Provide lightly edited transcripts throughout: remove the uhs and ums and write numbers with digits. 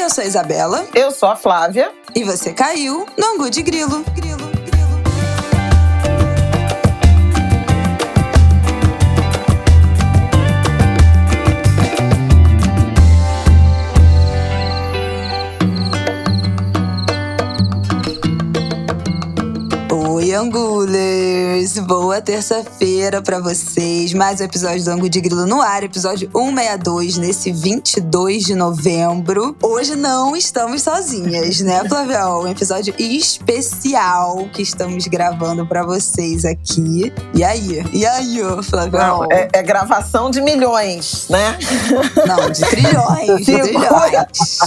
Eu sou a Isabela. Eu sou a Flávia. E você caiu no Angu de Grilo. Oi, Angulers! Boa terça-feira pra vocês. Mais um episódio do Angu de Grilo no ar, episódio 162, nesse 22 de novembro. Hoje não estamos sozinhas, né, Flavião? Um episódio especial que estamos gravando pra vocês aqui. E aí, Flavião? Não, é gravação de milhões, né? Não, de trilhões.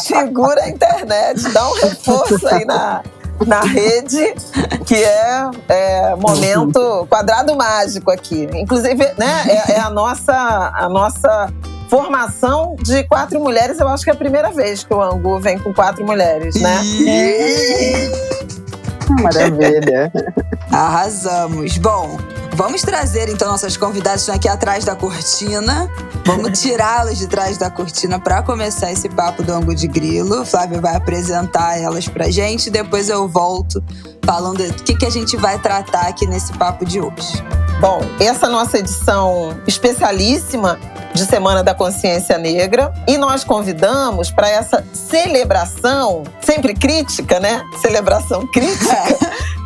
Segura a internet, dá um reforço aí na rede, que é momento quadrado mágico aqui. Inclusive, né, é a nossa formação de 4 mulheres. Eu acho que é a primeira vez que o Angu vem com 4 mulheres, né? Maravilha. Arrasamos. Bom, vamos trazer então nossas convidadas que estão aqui atrás da cortina. Vamos tirá-las de trás da cortina para começar esse papo do Angu de Grilo. Flávia vai apresentar elas pra gente. Depois eu volto falando do que a gente vai tratar aqui nesse papo de hoje. Bom, essa nossa edição especialíssima de Semana da Consciência Negra. E nós convidamos para essa celebração, sempre crítica, né? Celebração crítica,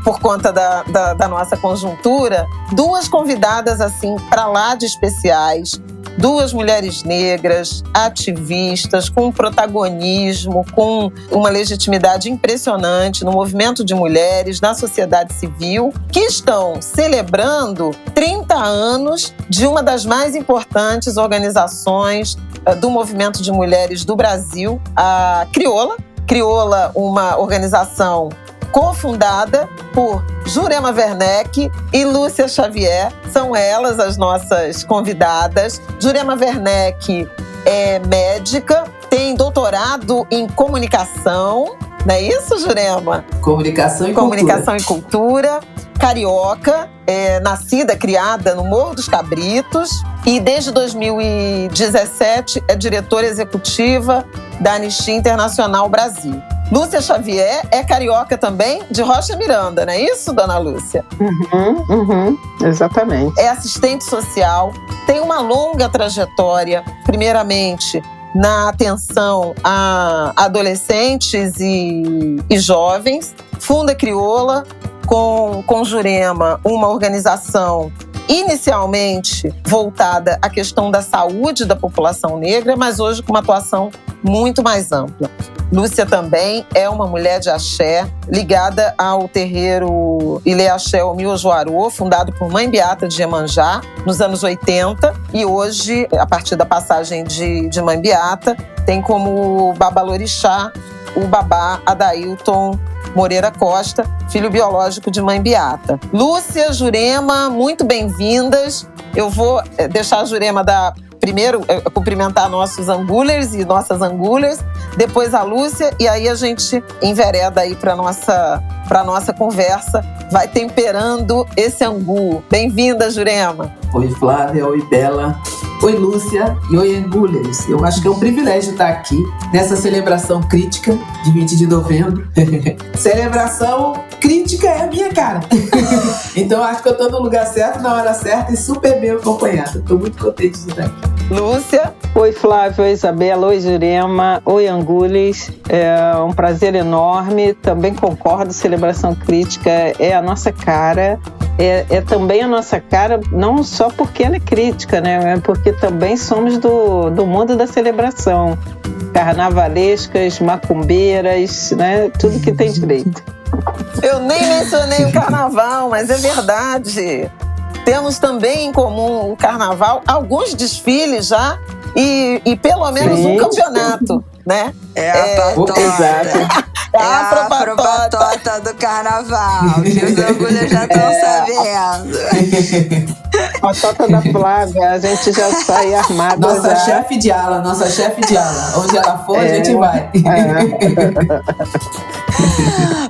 por conta da nossa conjuntura, 2 convidadas assim para lá de especiais. 2 mulheres negras, ativistas, com um protagonismo, com uma legitimidade impressionante no movimento de mulheres, na sociedade civil, que estão celebrando 30 anos de uma das mais importantes organizações do movimento de mulheres do Brasil, a Crioula. Crioula, uma organização cofundada por Jurema Werneck e Lúcia Xavier. São elas as nossas convidadas. Jurema Werneck é médica, tem doutorado em comunicação. Não é isso, Jurema? Comunicação e Cultura. Carioca, nascida, criada no Morro dos Cabritos. E desde 2017 é diretora executiva da Anistia Internacional Brasil. Lúcia Xavier é carioca também, de Rocha Miranda, não é isso, dona Lúcia? Exatamente. É assistente social, tem uma longa trajetória, primeiramente na atenção a adolescentes e jovens. Funda Crioula com Jurema, uma organização inicialmente voltada à questão da saúde da população negra, mas hoje com uma atuação muito mais ampla. Lúcia também é uma mulher de axé, ligada ao terreiro Ilê Axé Omiyojuarô, fundado por Mãe Beata de Iemanjá, nos anos 80. E hoje, a partir da passagem de Mãe Beata, tem como babalorixá o babá Adailton Moreira Costa, filho biológico de Mãe Beata. Lúcia, Jurema, muito bem-vindas. Eu vou deixar a Jurema primeiro cumprimentar nossos angulers e nossas angulers, depois a Lúcia, e aí a gente envereda aí para nossa conversa, vai temperando esse angu. Bem-vinda, Jurema. Oi, Flávia. Oi, Bela. Oi, Lúcia. E oi, angulers. Eu acho que é um privilégio estar aqui nessa celebração crítica de 20 de novembro. Celebração crítica é a minha cara. Então acho que eu estou no lugar certo, na hora certa e super bem acompanhada. Estou muito contente de estar aqui. Lúcia. Oi, Flávia. Oi, Isabela. Oi, Jurema. Oi, angulers. É um prazer enorme. Também concordo, celebração crítica é a nossa cara. É também a nossa cara, não só porque ela é crítica, né? É porque também somos do mundo da celebração. Carnavalescas, macumbeiras, né? Tudo que tem direito. Eu nem mencionei o carnaval, mas é verdade. Temos também em comum o carnaval, alguns desfiles já e pelo menos um campeonato, né? É a patota. Exato. É a afropatota do carnaval, que os angulhas já estão sabendo. A patota da Flávia, a gente já sai armada. Nossa já. chefe de ala. Onde ela for, a gente vai.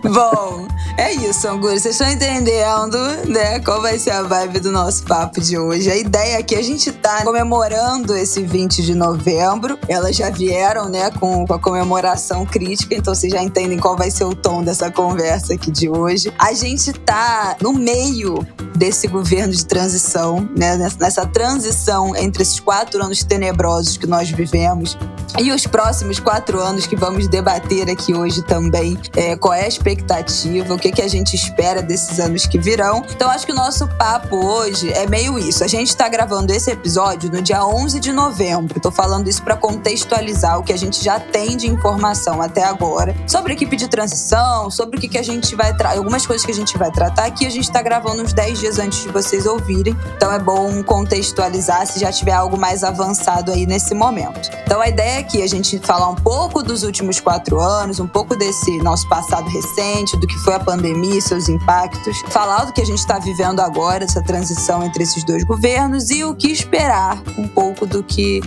Bom, É isso, Angulo. Vocês estão entendendo, né, qual vai ser a vibe do nosso papo de hoje. A ideia é que a gente tá comemorando esse 20 de novembro. Elas já vieram, né, com a comemoração crítica, então vocês já entendem qual vai ser o tom dessa conversa aqui de hoje. A gente tá no meio desse governo de transição, né, nessa transição entre esses 4 anos tenebrosos que nós vivemos e os próximos 4 anos que vamos debater aqui hoje também. Qual é a expectativa, o que a gente espera desses anos que virão. Então acho que o nosso papo hoje é meio isso. A gente tá gravando esse episódio no dia 11 de novembro. Tô falando isso para contextualizar o que a gente já tem de informação até agora sobre a equipe de transição, sobre o que a gente vai algumas coisas que a gente vai tratar aqui. A gente tá gravando uns 10 dias antes de vocês ouvirem. Então é bom contextualizar se já tiver algo mais avançado aí nesse momento. Então a ideia é que a gente falar um pouco dos últimos 4 anos, um pouco desse nosso passado recente, do que foi a pandemia e seus impactos, falar do que a gente está vivendo agora, essa transição entre esses 2 governos e o que esperar um pouco do que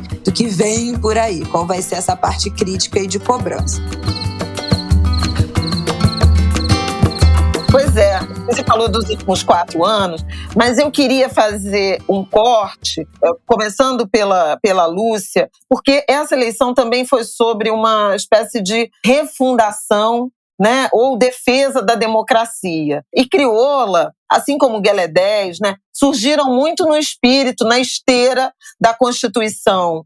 vem por aí, qual vai ser essa parte crítica e de cobrança. Pois é, você falou dos últimos 4 anos, mas eu queria fazer um corte, começando pela Lúcia, porque essa eleição também foi sobre uma espécie de refundação, né, ou defesa da democracia. E Crioula, assim como Gueledés, né, surgiram muito no espírito, na esteira da Constituição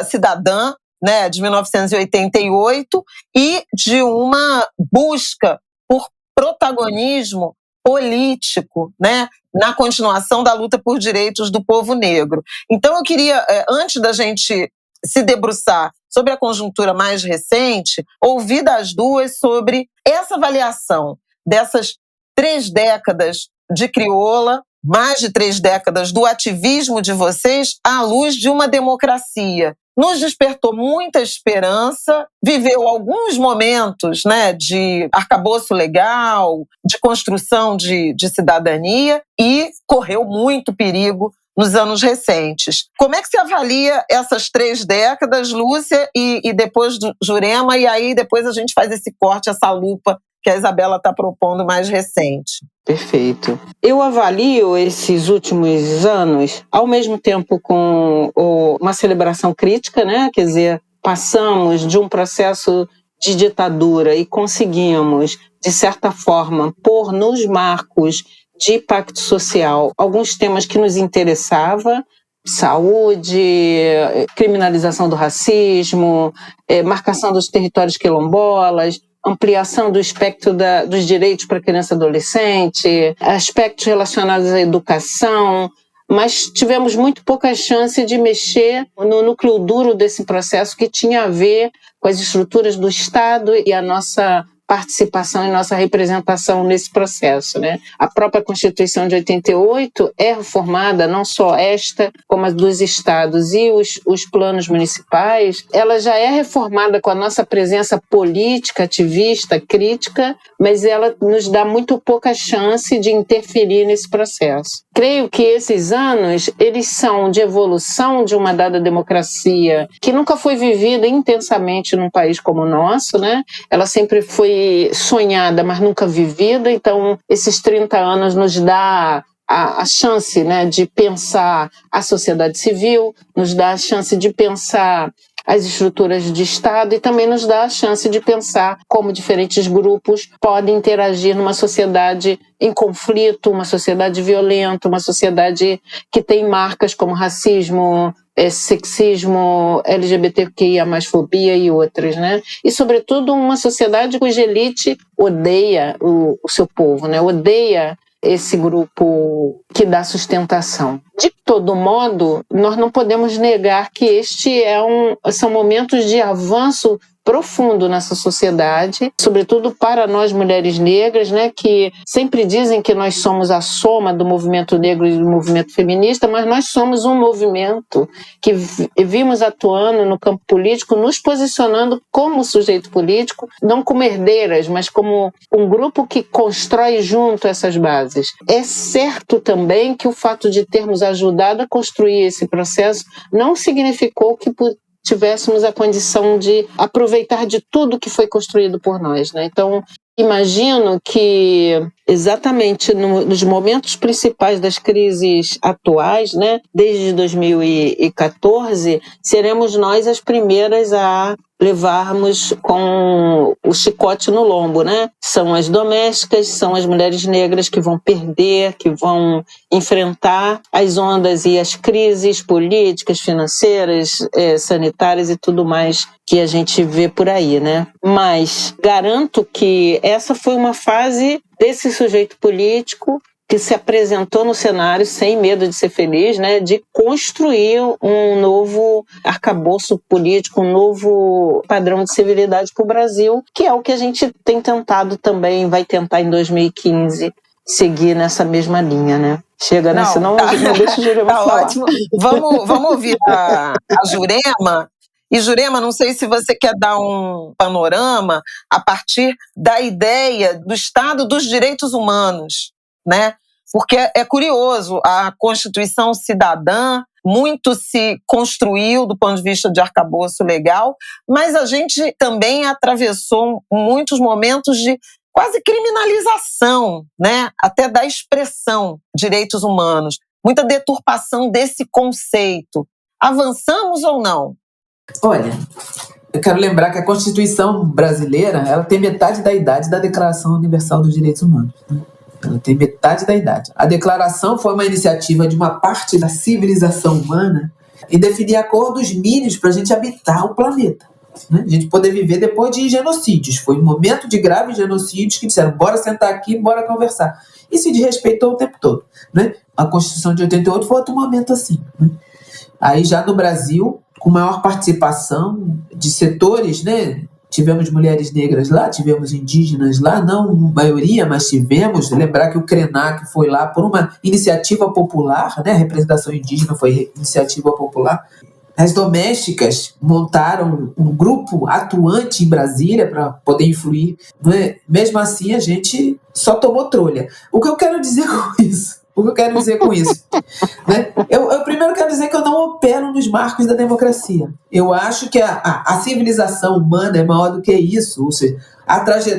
Cidadã, né, de 1988, e de uma busca por protagonismo político, né, na continuação da luta por direitos do povo negro. Então eu queria, antes da gente se debruçar sobre a conjuntura mais recente, ouvir das duas sobre essa avaliação dessas 3 décadas de Crioula, mais de 3 décadas do ativismo de vocês à luz de uma democracia. Nos despertou muita esperança, viveu alguns momentos, né, de arcabouço legal, de construção de cidadania e correu muito perigo nos anos recentes. Como é que você avalia essas 3 décadas, Lúcia, e depois do Jurema, e aí depois a gente faz esse corte, essa lupa que a Isabela está propondo mais recente? Perfeito. Eu avalio esses últimos anos, ao mesmo tempo com uma celebração crítica, né? Quer dizer, passamos de um processo de ditadura e conseguimos, de certa forma, pôr nos marcos de pacto social alguns temas que nos interessavam: saúde, criminalização do racismo, marcação dos territórios quilombolas, ampliação do espectro dos direitos para criança e adolescente, aspectos relacionados à educação, mas tivemos muito pouca chance de mexer no núcleo duro desse processo, que tinha a ver com as estruturas do Estado e a nossa participação e nossa representação nesse processo, né? A própria Constituição de 88 é reformada, não só esta, como as dos estados e os planos municipais. Ela já é reformada com a nossa presença política, ativista, crítica, mas ela nos dá muito pouca chance de interferir nesse processo. Creio que esses anos, eles são de evolução de uma dada democracia que nunca foi vivida intensamente num país como o nosso, né? Ela sempre foi sonhada, mas nunca vivida. Então, esses 30 anos nos dá a chance, né, de pensar a sociedade civil, nos dá a chance de pensar as estruturas de Estado e também nos dá a chance de pensar como diferentes grupos podem interagir numa sociedade em conflito, uma sociedade violenta, uma sociedade que tem marcas como racismo, sexismo, LGBTQIA+, fobia e outras, né? E, sobretudo, uma sociedade cuja elite odeia o seu povo, né? Odeia esse grupo que dá sustentação. De todo modo, nós não podemos negar que são momentos de avanço profundo nessa sociedade, sobretudo para nós mulheres negras, né, que sempre dizem que nós somos a soma do movimento negro e do movimento feminista, mas nós somos um movimento que vimos atuando no campo político, nos posicionando como sujeito político, não como herdeiras, mas como um grupo que constrói junto essas bases. É certo também que o fato de termos ajudado a construir esse processo não significou que tivéssemos a condição de aproveitar de tudo que foi construído por nós, né? Então, Imagino que exatamente nos momentos principais das crises atuais, né, desde 2014, seremos nós as primeiras a levarmos com o chicote no lombo, né? São as domésticas, são as mulheres negras que vão perder, que vão enfrentar as ondas e as crises políticas, financeiras, sanitárias e tudo mais que a gente vê por aí, né? Mas garanto que essa foi uma fase desse sujeito político que se apresentou no cenário sem medo de ser feliz, né, de construir um novo arcabouço político, um novo padrão de civilidade para o Brasil, que é o que a gente tem tentado também, vai tentar em 2015 seguir nessa mesma linha, né? Chega, né? Senão não deixa o Jurema falar. Ótimo. Vamos ouvir a Jurema. E, Jurema, não sei se você quer dar um panorama a partir da ideia do Estado dos Direitos Humanos, né? Porque é curioso, a Constituição Cidadã muito se construiu do ponto de vista de arcabouço legal, mas a gente também atravessou muitos momentos de quase criminalização, né? Até da expressão direitos humanos, muita deturpação desse conceito. Avançamos ou não? Olha, eu quero lembrar que a Constituição brasileira, ela tem metade da idade da Declaração Universal dos Direitos Humanos, né? Ela tem metade da idade. A declaração foi uma iniciativa de uma parte da civilização humana em definir acordos mínimos para a gente habitar o planeta, né? A gente poder viver depois de genocídios. Foi um momento de graves genocídios que disseram, bora sentar aqui, bora conversar. E se desrespeitou o tempo todo, né? A Constituição de 88 foi outro momento assim, né? Aí já no Brasil, com maior participação de setores, né? Tivemos mulheres negras lá, tivemos indígenas lá, não maioria, mas tivemos. Lembrar que o Krenak foi lá por uma iniciativa popular, né? A representação indígena foi iniciativa popular. As domésticas montaram um grupo atuante em Brasília para poder influir, né? Mesmo assim, a gente só tomou trolha. O que eu quero dizer com isso? Né? Eu primeiro quero dizer que eu não opero nos marcos da democracia. Eu acho que a civilização humana é maior do que isso. Ou seja,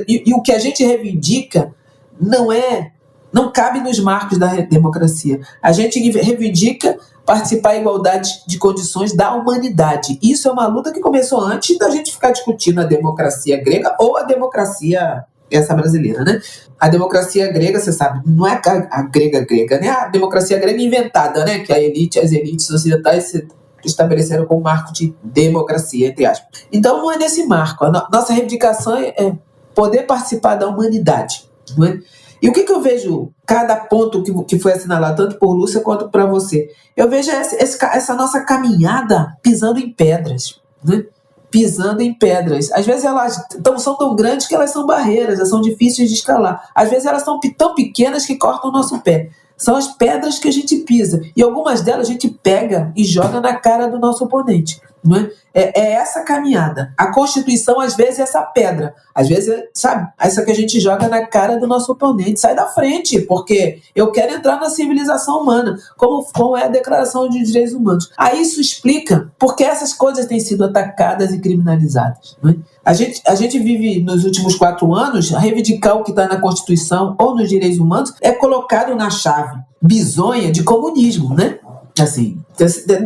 e o que a gente reivindica não cabe nos marcos da democracia. A gente reivindica participar em igualdade de condições da humanidade. Isso é uma luta que começou antes da gente ficar discutindo a democracia grega ou a democracia essa brasileira, né? A democracia grega, você sabe, não é a grega, né? A democracia grega inventada, né? Que as elites ocidentais se estabeleceram como marco de democracia, entre aspas. Então não é nesse marco. A nossa reivindicação é poder participar da humanidade, não é? E o que eu vejo, cada ponto que foi assinalado, tanto por Lúcia quanto para você, eu vejo essa nossa caminhada pisando em pedras, né? Pisando em pedras. Às vezes elas são tão grandes que elas são barreiras, elas são difíceis de escalar. Às vezes elas são tão pequenas que cortam o nosso pé. São as pedras que a gente pisa. E algumas delas a gente pega e joga na cara do nosso oponente, não é? É essa caminhada. A Constituição, às vezes, é essa pedra. Às vezes, sabe, essa que a gente joga na cara do nosso oponente. Sai da frente, porque eu quero entrar na civilização humana, como é a Declaração de Direitos Humanos. Aí isso explica porque essas coisas têm sido atacadas e criminalizadas, não é? A gente vive, nos últimos 4 anos, reivindicar o que está na Constituição ou nos direitos humanos é colocado na chave bizonha de comunismo, né? Assim,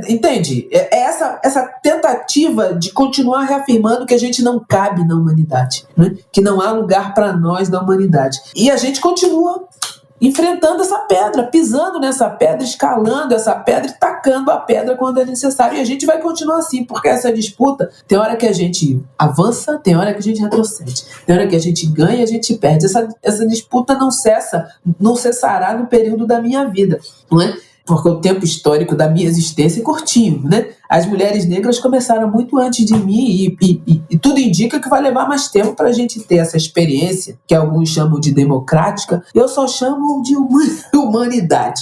entende? É essa tentativa de continuar reafirmando que a gente não cabe na humanidade, né? Que não há lugar para nós na humanidade. E a gente continua enfrentando essa pedra, pisando nessa pedra, escalando essa pedra e tacando a pedra quando é necessário. E a gente vai continuar assim, porque essa disputa, tem hora que a gente avança, tem hora que a gente retrocede, tem hora que a gente ganha e a gente perde. Essa disputa não cessará no período da minha vida, não é? Porque o tempo histórico da minha existência é curtinho, né? As mulheres negras começaram muito antes de mim e tudo indica que vai levar mais tempo para a gente ter essa experiência, que alguns chamam de democrática, eu só chamo de humanidade.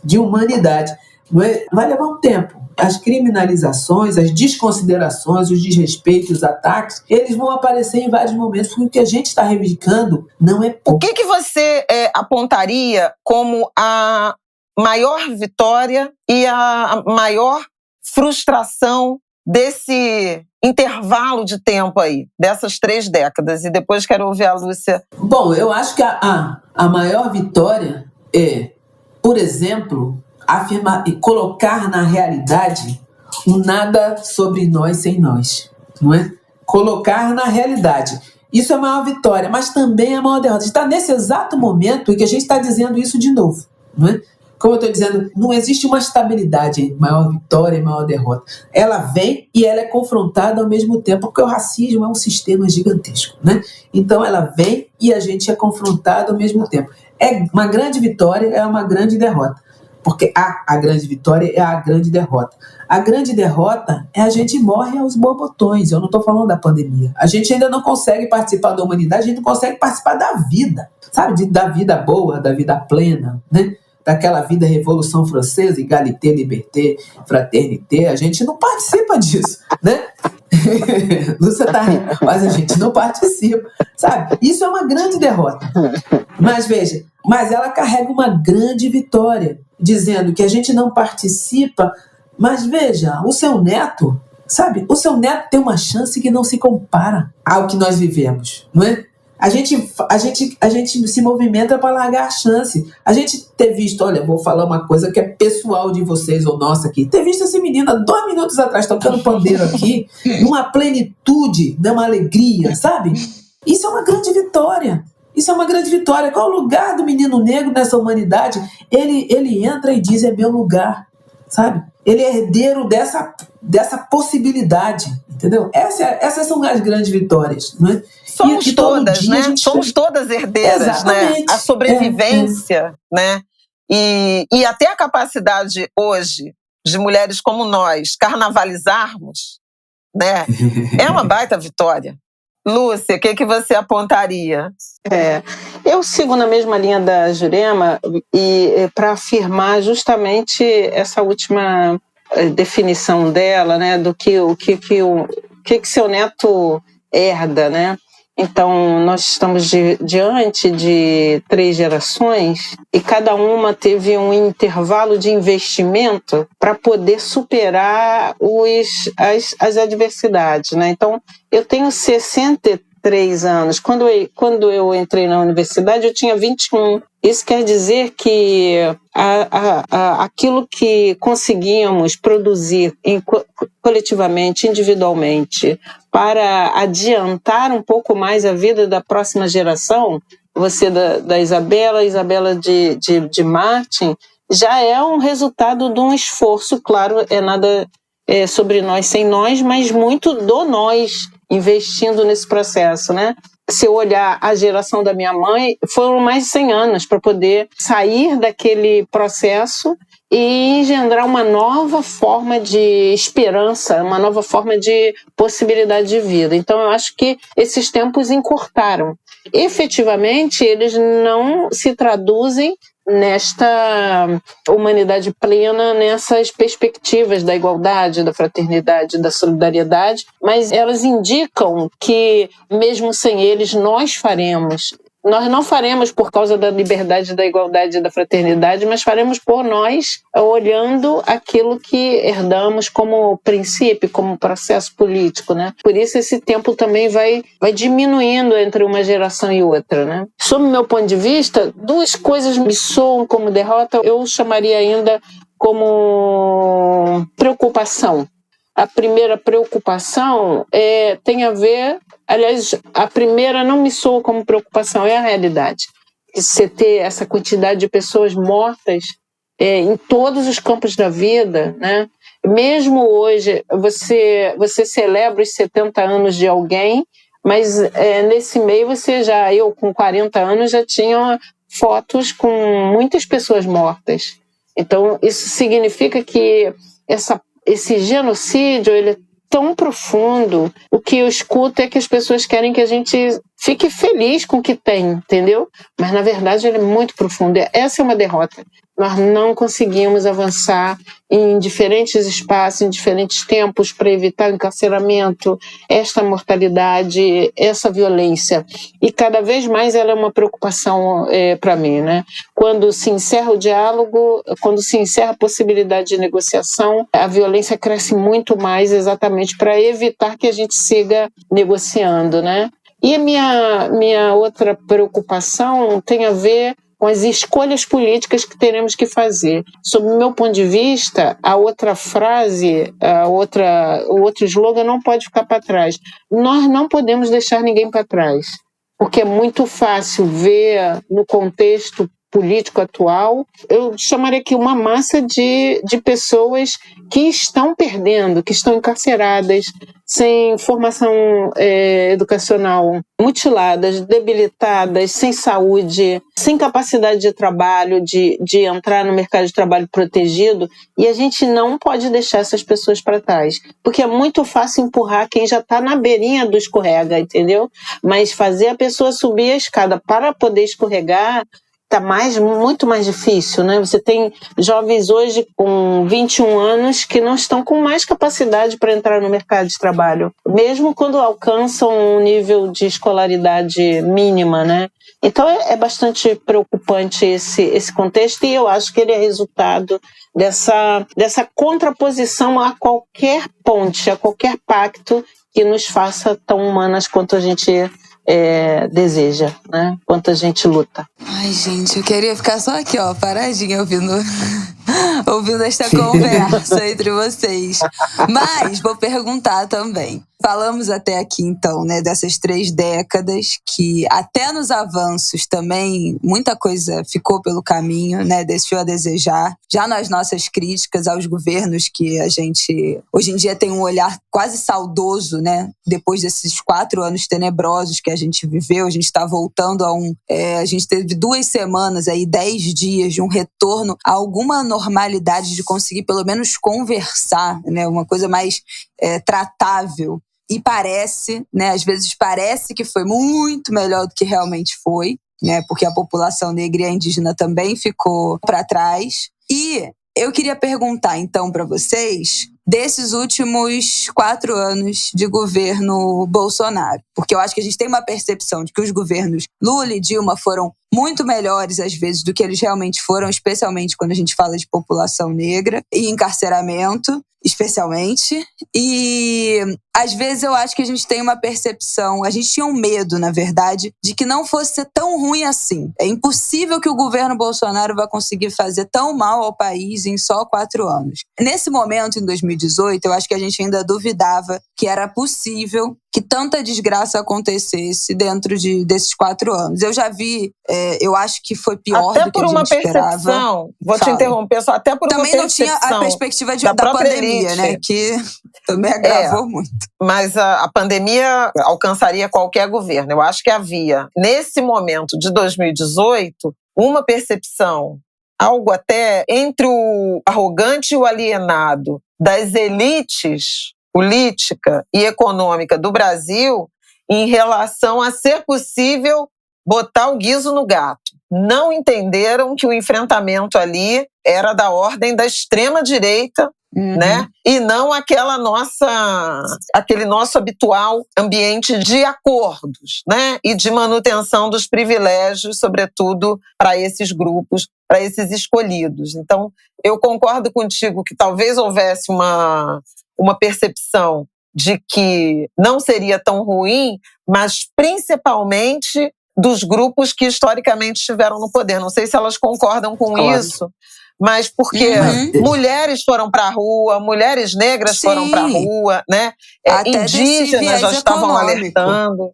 De humanidade. Não é? Vai levar um tempo. As criminalizações, as desconsiderações, os desrespeitos, os ataques, eles vão aparecer em vários momentos, porque o que a gente está reivindicando não é pouco. O que você apontaria como a maior vitória e a maior frustração desse intervalo de tempo aí, dessas 3 décadas? E depois quero ouvir a Lúcia. Bom, eu acho que a maior vitória é, por exemplo, afirmar e colocar na realidade um nada sobre nós sem nós, não é? Colocar na realidade. Isso é a maior vitória, mas também é a maior derrota. Está nesse exato momento em que a gente está dizendo isso de novo, não é? Como eu estou dizendo, não existe uma estabilidade entre maior vitória e maior derrota. Ela vem e ela é confrontada ao mesmo tempo, porque o racismo é um sistema gigantesco, né? Então ela vem e a gente é confrontado ao mesmo tempo. É uma grande vitória, é uma grande derrota. Porque a grande vitória é a grande derrota. A grande derrota é a gente morre aos borbotões. Eu não estou falando da pandemia. A gente ainda não consegue participar da humanidade, a gente não consegue participar da vida, sabe? Da vida boa, da vida plena, né? Daquela vida Revolução Francesa, égalité, liberté, fraternité. A gente não participa disso, né? Lúcia tá rindo, mas a gente não participa, sabe? Isso é uma grande derrota. Mas veja, mas ela carrega uma grande vitória, dizendo que a gente não participa, mas veja, o seu neto, sabe? O seu neto tem uma chance que não se compara ao que nós vivemos, não é? A gente se movimenta para largar a chance. A gente ter visto, olha, vou falar uma coisa que é pessoal de vocês ou nossa aqui, ter visto essa menina 2 minutos atrás tocando pandeiro aqui, numa plenitude, numa alegria, sabe? Isso é uma grande vitória. Isso é uma grande vitória. Qual é o lugar do menino negro nessa humanidade? Ele entra e diz, é meu lugar, sabe? Ele é herdeiro dessa possibilidade, entendeu? Essas são as grandes vitórias, não é? Somos todas, né? Somos todas herdeiras, exatamente, né? A sobrevivência, né? E até a capacidade hoje de mulheres como nós carnavalizarmos, né? É uma baita vitória. Lúcia, o que você apontaria? Eu sigo na mesma linha da Jurema e para afirmar justamente essa última definição dela, né, do que seu neto herda, né? Então, nós estamos diante de 3 gerações e cada uma teve um intervalo de investimento para poder superar as adversidades, né? Então, eu tenho 63 anos. Quando eu entrei na universidade, eu tinha 21. Isso quer dizer que aquilo que conseguíamos produzir coletivamente, individualmente, para adiantar um pouco mais a vida da próxima geração, você da Isabela de Martin, já é um resultado de um esforço, claro, nada sobre nós sem nós, mas muito do nós investindo nesse processo, né? Se eu olhar a geração da minha mãe, foram mais de 100 anos para poder sair daquele processo e engendrar uma nova forma de esperança, uma nova forma de possibilidade de vida. Então, eu acho que esses tempos encurtaram. Efetivamente, eles não se traduzem nesta humanidade plena, nessas perspectivas da igualdade, da fraternidade, da solidariedade, mas elas indicam que, mesmo sem eles, nós faremos. Nós não faremos por causa da liberdade, da igualdade e da fraternidade, mas faremos por nós, olhando aquilo que herdamos como princípio, como processo político, né? Por isso esse tempo também vai diminuindo entre uma geração e outra, né? Sob o meu ponto de vista, 2 coisas me soam como derrota, eu chamaria ainda como preocupação. A primeira preocupação tem a ver... Aliás, a primeira não me soa como preocupação, é a realidade. Você ter essa quantidade de pessoas mortas em todos os campos da vida, né? Mesmo hoje, você celebra os 70 anos de alguém, mas nesse meio eu com 40 anos já tinha fotos com muitas pessoas mortas. Então, isso significa que esse genocídio, ele é tão profundo. O que eu escuto é que as pessoas querem que a gente fique feliz com o que tem, entendeu? Mas, na verdade, ele é muito profundo. Essa é uma derrota. Nós não conseguimos avançar em diferentes espaços, em diferentes tempos, para evitar o encarceramento, essa mortalidade, essa violência. E cada vez mais ela é uma preocupação para mim, né? Quando se encerra o diálogo, quando se encerra a possibilidade de negociação, a violência cresce muito mais, exatamente para evitar que a gente siga negociando, né? E a minha outra preocupação tem a ver com as escolhas políticas que teremos que fazer. Sob o meu ponto de vista, a outra frase, o outro slogan não pode ficar para trás. Nós não podemos deixar ninguém para trás, porque é muito fácil ver no contexto político atual, eu chamaria aqui uma massa de pessoas que estão perdendo, que estão encarceradas, sem formação educacional, mutiladas, debilitadas, sem saúde, sem capacidade de trabalho, de entrar no mercado de trabalho protegido, e a gente não pode deixar essas pessoas para trás, porque é muito fácil empurrar quem já está na beirinha do escorrega, entendeu? Mas fazer a pessoa subir a escada para poder escorregar está muito mais difícil, né? Você tem jovens hoje com 21 anos que não estão com mais capacidade para entrar no mercado de trabalho, mesmo quando alcançam um nível de escolaridade mínima, né? Então é bastante preocupante esse contexto, e eu acho que ele é resultado dessa contraposição a qualquer ponte, a qualquer pacto que nos faça tão humanas quanto a gente deseja, né? Quanto a gente luta. Ai, gente, eu queria ficar só aqui, ó, paradinha, ouvindo esta conversa entre vocês. Mas vou perguntar também. Falamos até aqui, então, né, dessas 3 décadas que até nos avanços também muita coisa ficou pelo caminho, né, deixou a desejar. Já nas nossas críticas aos governos que a gente, hoje em dia, tem um olhar quase saudoso, né, depois desses 4 anos tenebrosos que a gente viveu, a gente está voltando a gente teve 2 semanas, 10 dias de um retorno a alguma normalidade, de conseguir pelo menos conversar, né, uma coisa mais tratável. E parece, né, às vezes parece que foi muito melhor do que realmente foi, né, porque a população negra e indígena também ficou para trás. E eu queria perguntar, então, para vocês, desses últimos 4 anos de governo Bolsonaro, porque eu acho que a gente tem uma percepção de que os governos Lula e Dilma foram muito melhores, às vezes, do que eles realmente foram, especialmente quando a gente fala de população negra e encarceramento, especialmente. E, às vezes, eu acho que a gente tem uma percepção, a gente tinha um medo, na verdade, de que não fosse ser tão ruim assim. É impossível que o governo Bolsonaro vá conseguir fazer tão mal ao país em só 4 anos. Nesse momento, em 2018, eu acho que a gente ainda duvidava que era possível que tanta desgraça acontecesse dentro desses 4 anos. Eu já vi, eu acho que foi pior do que a gente esperava. Vou te interromper só, até por também uma percepção. Também não tinha a perspectiva da pandemia, elite, né? Que também agravou muito. Mas a pandemia alcançaria qualquer governo. Eu acho que havia, nesse momento de 2018, uma percepção, algo até entre o arrogante e o alienado das elites política e econômica do Brasil em relação a ser possível botar o guiso no gato. Não entenderam que o enfrentamento ali era da ordem da extrema-direita, né? E não aquele nosso habitual ambiente de acordos, né? E de manutenção dos privilégios, sobretudo para esses grupos, para esses escolhidos. Então, eu concordo contigo que talvez houvesse uma percepção de que não seria tão ruim, mas principalmente dos grupos que historicamente estiveram no poder. Não sei se elas concordam com isso, mas porque mulheres foram para a rua, mulheres negras foram para a rua, né? Indígenas já estavam alertando.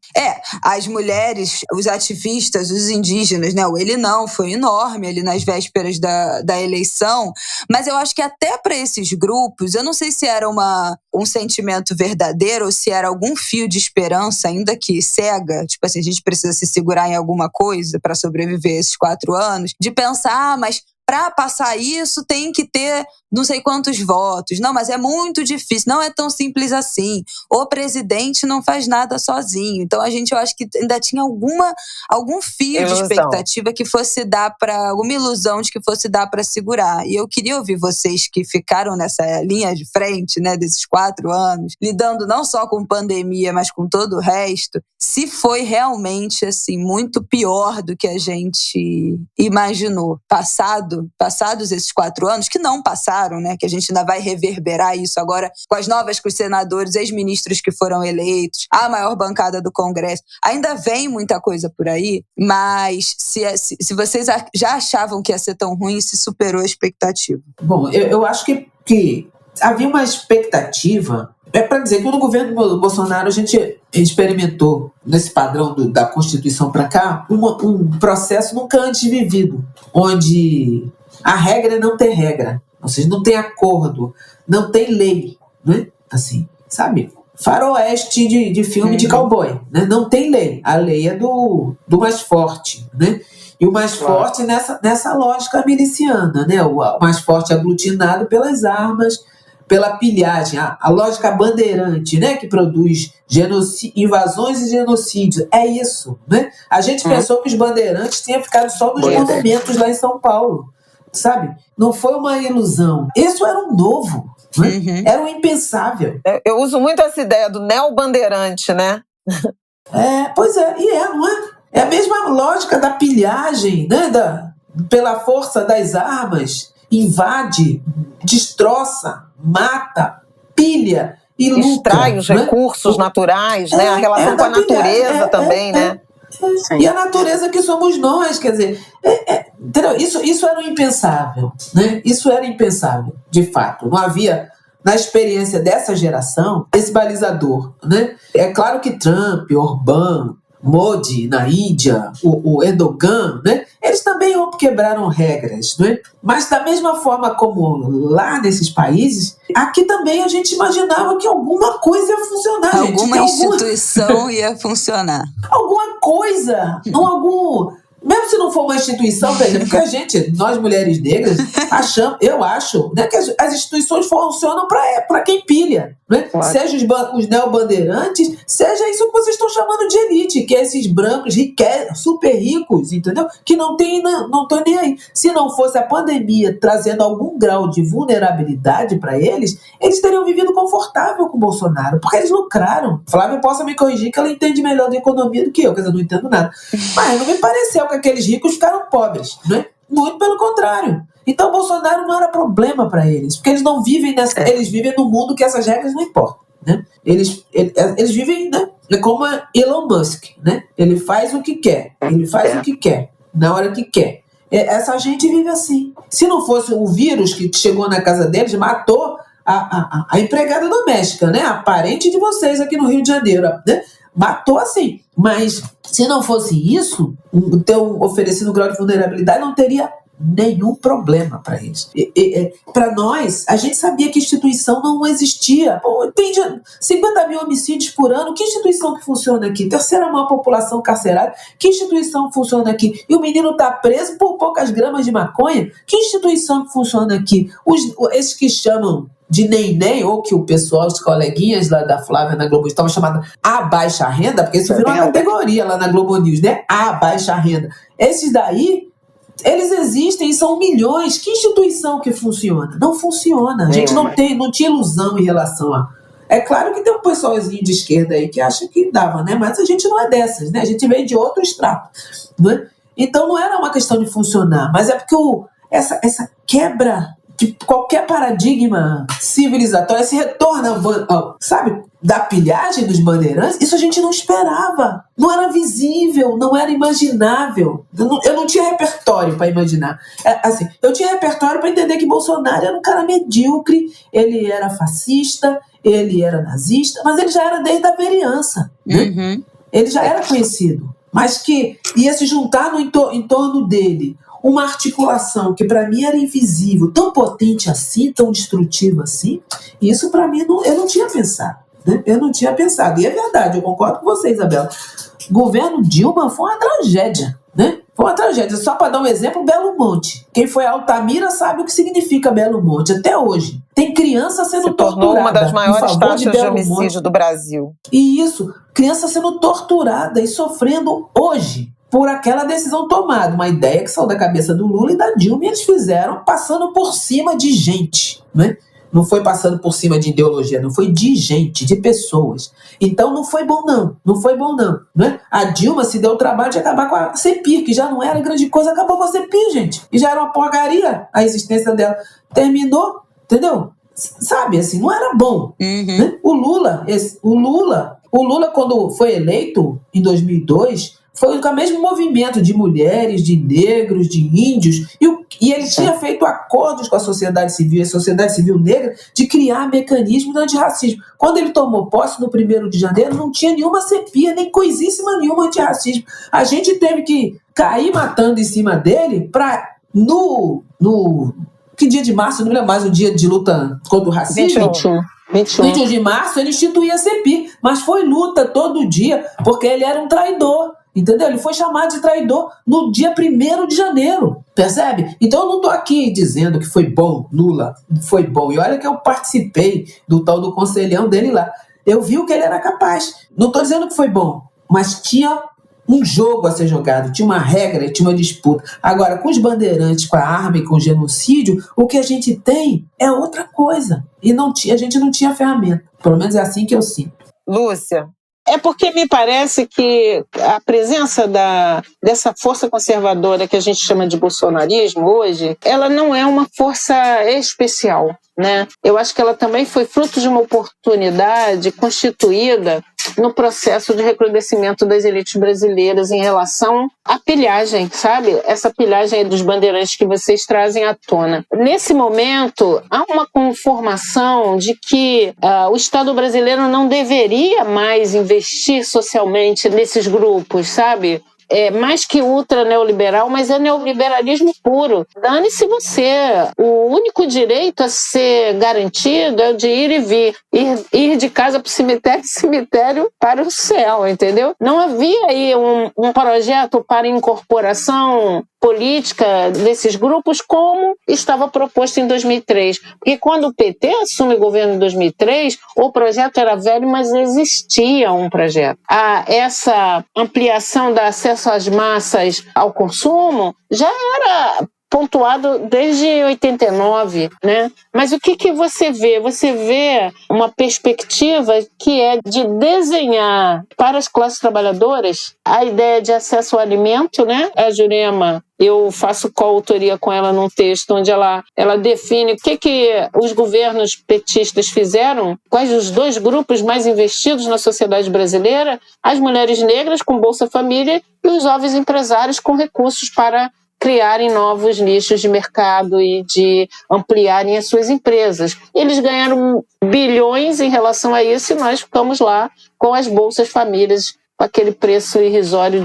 As mulheres, os ativistas, os indígenas, né? Ele não, foi enorme ali nas vésperas da eleição, mas eu acho que até para esses grupos, eu não sei se era um sentimento verdadeiro ou se era algum fio de esperança, ainda que cega, tipo assim, a gente precisa se segurar em alguma coisa para sobreviver esses 4 anos, de pensar, mas para passar isso tem que ter não sei quantos votos. Não, mas é muito difícil, não é tão simples assim. O presidente não faz nada sozinho. Então eu acho que ainda tinha algum fio de expectativa que fosse dar para, alguma ilusão de que fosse dar para segurar. E eu queria ouvir vocês que ficaram nessa linha de frente, né, desses 4 anos, lidando não só com pandemia, mas com todo o resto, se foi realmente assim muito pior do que a gente imaginou. Passados esses 4 anos, que não passaram, né, que a gente ainda vai reverberar isso agora com os senadores, ex-ministros que foram eleitos, a maior bancada do Congresso. Ainda vem muita coisa por aí, mas se vocês já achavam que ia ser tão ruim, se superou a expectativa. Bom, eu acho que havia uma expectativa. É para dizer que no governo do Bolsonaro a gente experimentou, nesse padrão da Constituição para cá, um processo nunca antes vivido, onde a regra é não ter regra, ou seja, não tem acordo, não tem lei, né? Assim, sabe? Faroeste de filme de cowboy, né? Não tem lei, a lei é do mais forte, né? E o mais forte nessa lógica miliciana, né? O mais forte aglutinado pelas armas, pela pilhagem, a lógica bandeirante, né? Que produz invasões e genocídios. É isso, né? A gente pensou que os bandeirantes tinham ficado só nos monumentos lá em São Paulo, sabe? Não foi uma ilusão. Isso era um novo, né? Era um impensável. Eu uso muito essa ideia do neobandeirante, né? Pois é, não é? É a mesma lógica da pilhagem, né? Pela força das armas, invade, destroça, mata, pilha e lucra. Extrai os recursos naturais, né? A relação com a natureza também, né? E a natureza que somos nós, quer dizer, entendeu? Isso era o impensável, né? Isso era impensável, de fato. Não havia, na experiência dessa geração, esse balizador, né? É claro que Trump, Orbán, Modi na Índia, o Erdogan, né? Eles também quebraram regras, né? Mas da mesma forma como lá nesses países, aqui também a gente imaginava que alguma coisa ia funcionar. Alguma instituição ia funcionar. Alguma coisa, mesmo se não for uma instituição, por exemplo, porque nós mulheres negras, eu acho, né, que as instituições funcionam para quem pilha, né? Claro. Seja os neobandeirantes, seja isso que vocês estão chamando de elite, que é esses brancos super ricos, entendeu? Que não estão nem aí. Se não fosse a pandemia trazendo algum grau de vulnerabilidade para eles teriam vivido confortável com o Bolsonaro, porque eles lucraram. Flávia possa me corrigir que ela entende melhor de economia do que eu, quer dizer, eu não entendo nada. Mas não me pareceu que aqueles ricos ficaram pobres, né? Muito pelo contrário. Então Bolsonaro não era problema para eles, porque eles não vivem eles vivem num mundo que essas regras não importam, né? Eles vivem, né? É como Elon Musk, né? Ele faz o que quer, o que quer, na hora que quer. Essa gente vive assim. Se não fosse o vírus que chegou na casa deles, matou a empregada doméstica, né? A parente de vocês aqui no Rio de Janeiro, né? Matou assim. Mas se não fosse isso, ter oferecido um grau de vulnerabilidade, não teria nenhum problema para eles. Para nós, a gente sabia que instituição não existia. Pô, tem 50 mil homicídios por ano. Que instituição que funciona aqui? Terceira maior população carcerária. Que instituição funciona aqui? E o menino está preso por poucas gramas de maconha. Que instituição que funciona aqui? Esses que chamam de neném, ou que o pessoal, os coleguinhas lá da Flávia na Globo estavam chamando a baixa renda, porque isso virou uma categoria lá na Globo News, né? A baixa renda. Esses daí, eles existem e são milhões. Que instituição que funciona? Não funciona. A gente não tinha ilusão em relação a... É claro que tem um pessoalzinho de esquerda aí que acha que dava, né? Mas a gente não é dessas, né? A gente vem de outro extrato, né? Então não era uma questão de funcionar, mas é porque essa quebra de qualquer paradigma civilizatório, esse retorno, sabe, da pilhagem dos bandeirantes, isso a gente não esperava. Não era visível, não era imaginável. Eu não tinha repertório para imaginar. Assim, eu tinha repertório para entender que Bolsonaro era um cara medíocre, ele era fascista, ele era nazista, mas ele já era desde a vereança. Né? Ele já era conhecido. Mas que ia se juntar em torno dele uma articulação que para mim era invisível, tão potente assim, tão destrutiva assim, isso para mim eu não tinha pensado, né? Eu não tinha pensado, e é verdade, eu concordo com você, Isabela. O governo Dilma foi uma tragédia, né? Foi uma tragédia. Só para dar um exemplo, Belo Monte. Quem foi a Altamira sabe o que significa Belo Monte até hoje. Tem criança sendo torturada. Se tornou uma das maiores taxas de homicídio do Brasil. E isso, criança sendo torturada e sofrendo hoje por aquela decisão tomada. Uma ideia que saiu da cabeça do Lula e da Dilma, e eles fizeram passando por cima de gente, né? Não foi passando por cima de ideologia, não foi de gente, de pessoas. Então não foi bom não, né? A Dilma se deu o trabalho de acabar com a CPI, que já não era grande coisa, acabou com a CPI, gente. E já era uma porcaria a existência dela. Terminou, entendeu? Sabe, assim, não era bom. Né? O Lula, quando foi eleito em 2002, foi com o mesmo movimento de mulheres, de negros, de índios, e ele tinha feito acordos com a sociedade civil, a sociedade civil negra, de criar mecanismos antirracismo. Quando ele tomou posse no 1º de janeiro, não tinha nenhuma CPI, nem coisíssima nenhuma antirracismo. A gente teve que cair matando em cima dele para, que dia de março, não me lembro mais, o dia de luta contra o racismo? 21 de março, ele instituía a CPI, mas foi luta todo dia, porque ele era um traidor. Entendeu? Ele foi chamado de traidor no dia 1º de janeiro, percebe? Então eu não estou aqui dizendo que foi bom, Lula, foi bom. E olha que eu participei do tal do conselhão dele lá. Eu vi o que ele era capaz. Não estou dizendo que foi bom, mas tinha um jogo a ser jogado, tinha uma regra, tinha uma disputa. Agora, com os bandeirantes, com a arma e com o genocídio, o que a gente tem é outra coisa. E a gente não tinha ferramenta. Pelo menos é assim que eu sinto. Lúcia. É porque me parece que a presença dessa força conservadora que a gente chama de bolsonarismo hoje, ela não é uma força especial, né? Eu acho que ela também foi fruto de uma oportunidade constituída no processo de recrudescimento das elites brasileiras em relação à pilhagem, sabe? Essa pilhagem aí dos bandeirantes que vocês trazem à tona. Nesse momento, há uma conformação de que o Estado brasileiro não deveria mais investir socialmente nesses grupos, sabe? É mais que ultra neoliberal, mas é neoliberalismo puro. Dane-se você. O único direito a ser garantido é o de ir e vir. Ir de casa para o cemitério, cemitério para o céu, entendeu? Não havia aí um projeto para incorporação política desses grupos como estava proposto em 2003. Porque quando o PT assume o governo em 2003, o projeto era velho, mas existia um projeto. Essa ampliação do acesso às massas ao consumo já era pontuado desde 89, né? Mas o que você vê? Você vê uma perspectiva que é de desenhar para as classes trabalhadoras a ideia de acesso ao alimento, né? A Jurema, eu faço coautoria com ela num texto onde ela define o que os governos petistas fizeram, quais os 2 grupos mais investidos na sociedade brasileira, as mulheres negras com Bolsa Família e os jovens empresários com recursos para criarem novos nichos de mercado e de ampliarem as suas empresas. Eles ganharam bilhões em relação a isso e nós ficamos lá com as Bolsas Famílias, com aquele preço irrisório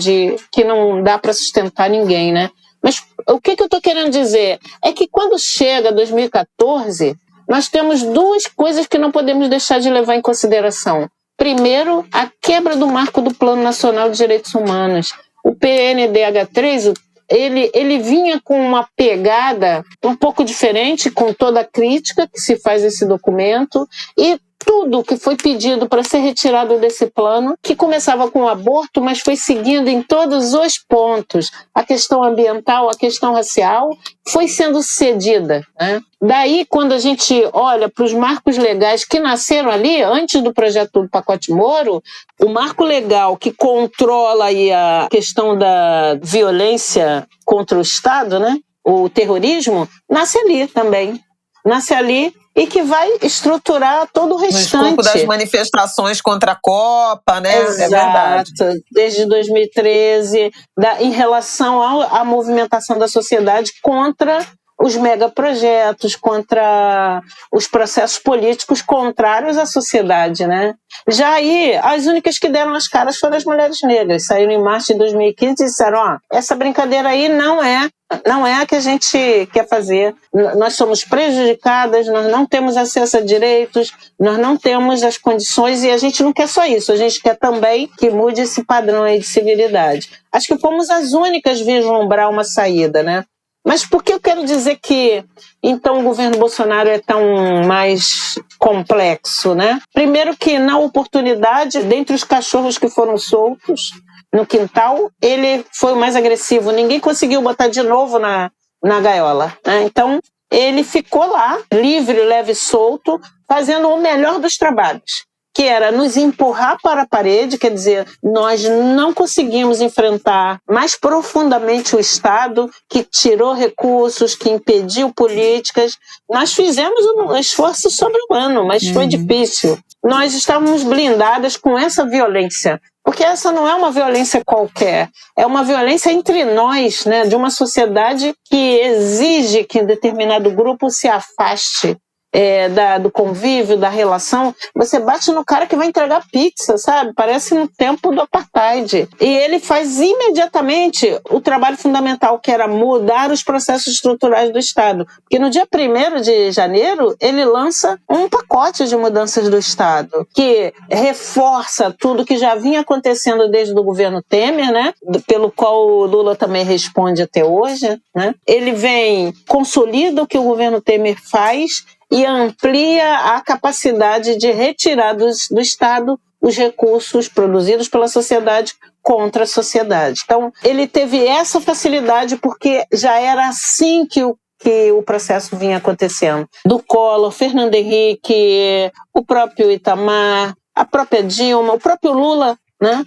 que não dá para sustentar ninguém, né? Mas o que eu estou querendo dizer é que quando chega 2014, nós temos 2 coisas que não podemos deixar de levar em consideração. Primeiro, a quebra do marco do Plano Nacional de Direitos Humanos. O PNDH3, ele vinha com uma pegada um pouco diferente, com toda a crítica que se faz a esse documento, e tudo que foi pedido para ser retirado desse plano, que começava com o aborto, mas foi seguindo em todos os pontos. A questão ambiental, a questão racial, foi sendo cedida, né? Daí, quando a gente olha para os marcos legais que nasceram ali, antes do projeto do Pacote Moro, o marco legal que controla aí a questão da violência contra o Estado, né? O terrorismo, nasce ali também. Nasce ali e que vai estruturar todo o restante. No escopo das manifestações contra a Copa, né? Exato. É verdade. Desde 2013, em relação à movimentação da sociedade contra os megaprojetos, contra os processos políticos contrários à sociedade, né? Já aí, as únicas que deram as caras foram as mulheres negras. Saíram em março de 2015 e disseram, essa brincadeira aí não é a que a gente quer fazer. Nós somos prejudicadas, nós não temos acesso a direitos, nós não temos as condições e a gente não quer só isso, a gente quer também que mude esse padrão aí de civilidade. Acho que fomos as únicas a vislumbrar uma saída, né? Mas por que eu quero dizer que, então, o governo Bolsonaro é tão mais complexo, né? Primeiro que, na oportunidade, dentre os cachorros que foram soltos no quintal, ele foi o mais agressivo. Ninguém conseguiu botar de novo na gaiola, né? Então, ele ficou lá, livre, leve e solto, fazendo o melhor dos trabalhos, que era nos empurrar para a parede, quer dizer, nós não conseguimos enfrentar mais profundamente o Estado, que tirou recursos, que impediu políticas. Nós fizemos um esforço sobre-humano, mas foi difícil. Nós estávamos blindadas com essa violência, porque essa não é uma violência qualquer, é uma violência entre nós, né, de uma sociedade que exige que determinado grupo se afaste do convívio, da relação. Você bate no cara que vai entregar pizza, sabe? Parece no tempo do apartheid. E ele faz imediatamente o trabalho fundamental, que era mudar os processos estruturais do Estado. Porque no dia 1º de janeiro, ele lança um pacote de mudanças do Estado, que reforça tudo que já vinha acontecendo desde o governo Temer, né? Pelo qual o Lula também responde até hoje, né? Ele consolida o que o governo Temer faz e amplia a capacidade de retirar do Estado os recursos produzidos pela sociedade contra a sociedade. Então, ele teve essa facilidade porque já era assim que o processo vinha acontecendo. Do Collor, Fernando Henrique, o próprio Itamar, a própria Dilma, o próprio Lula, né?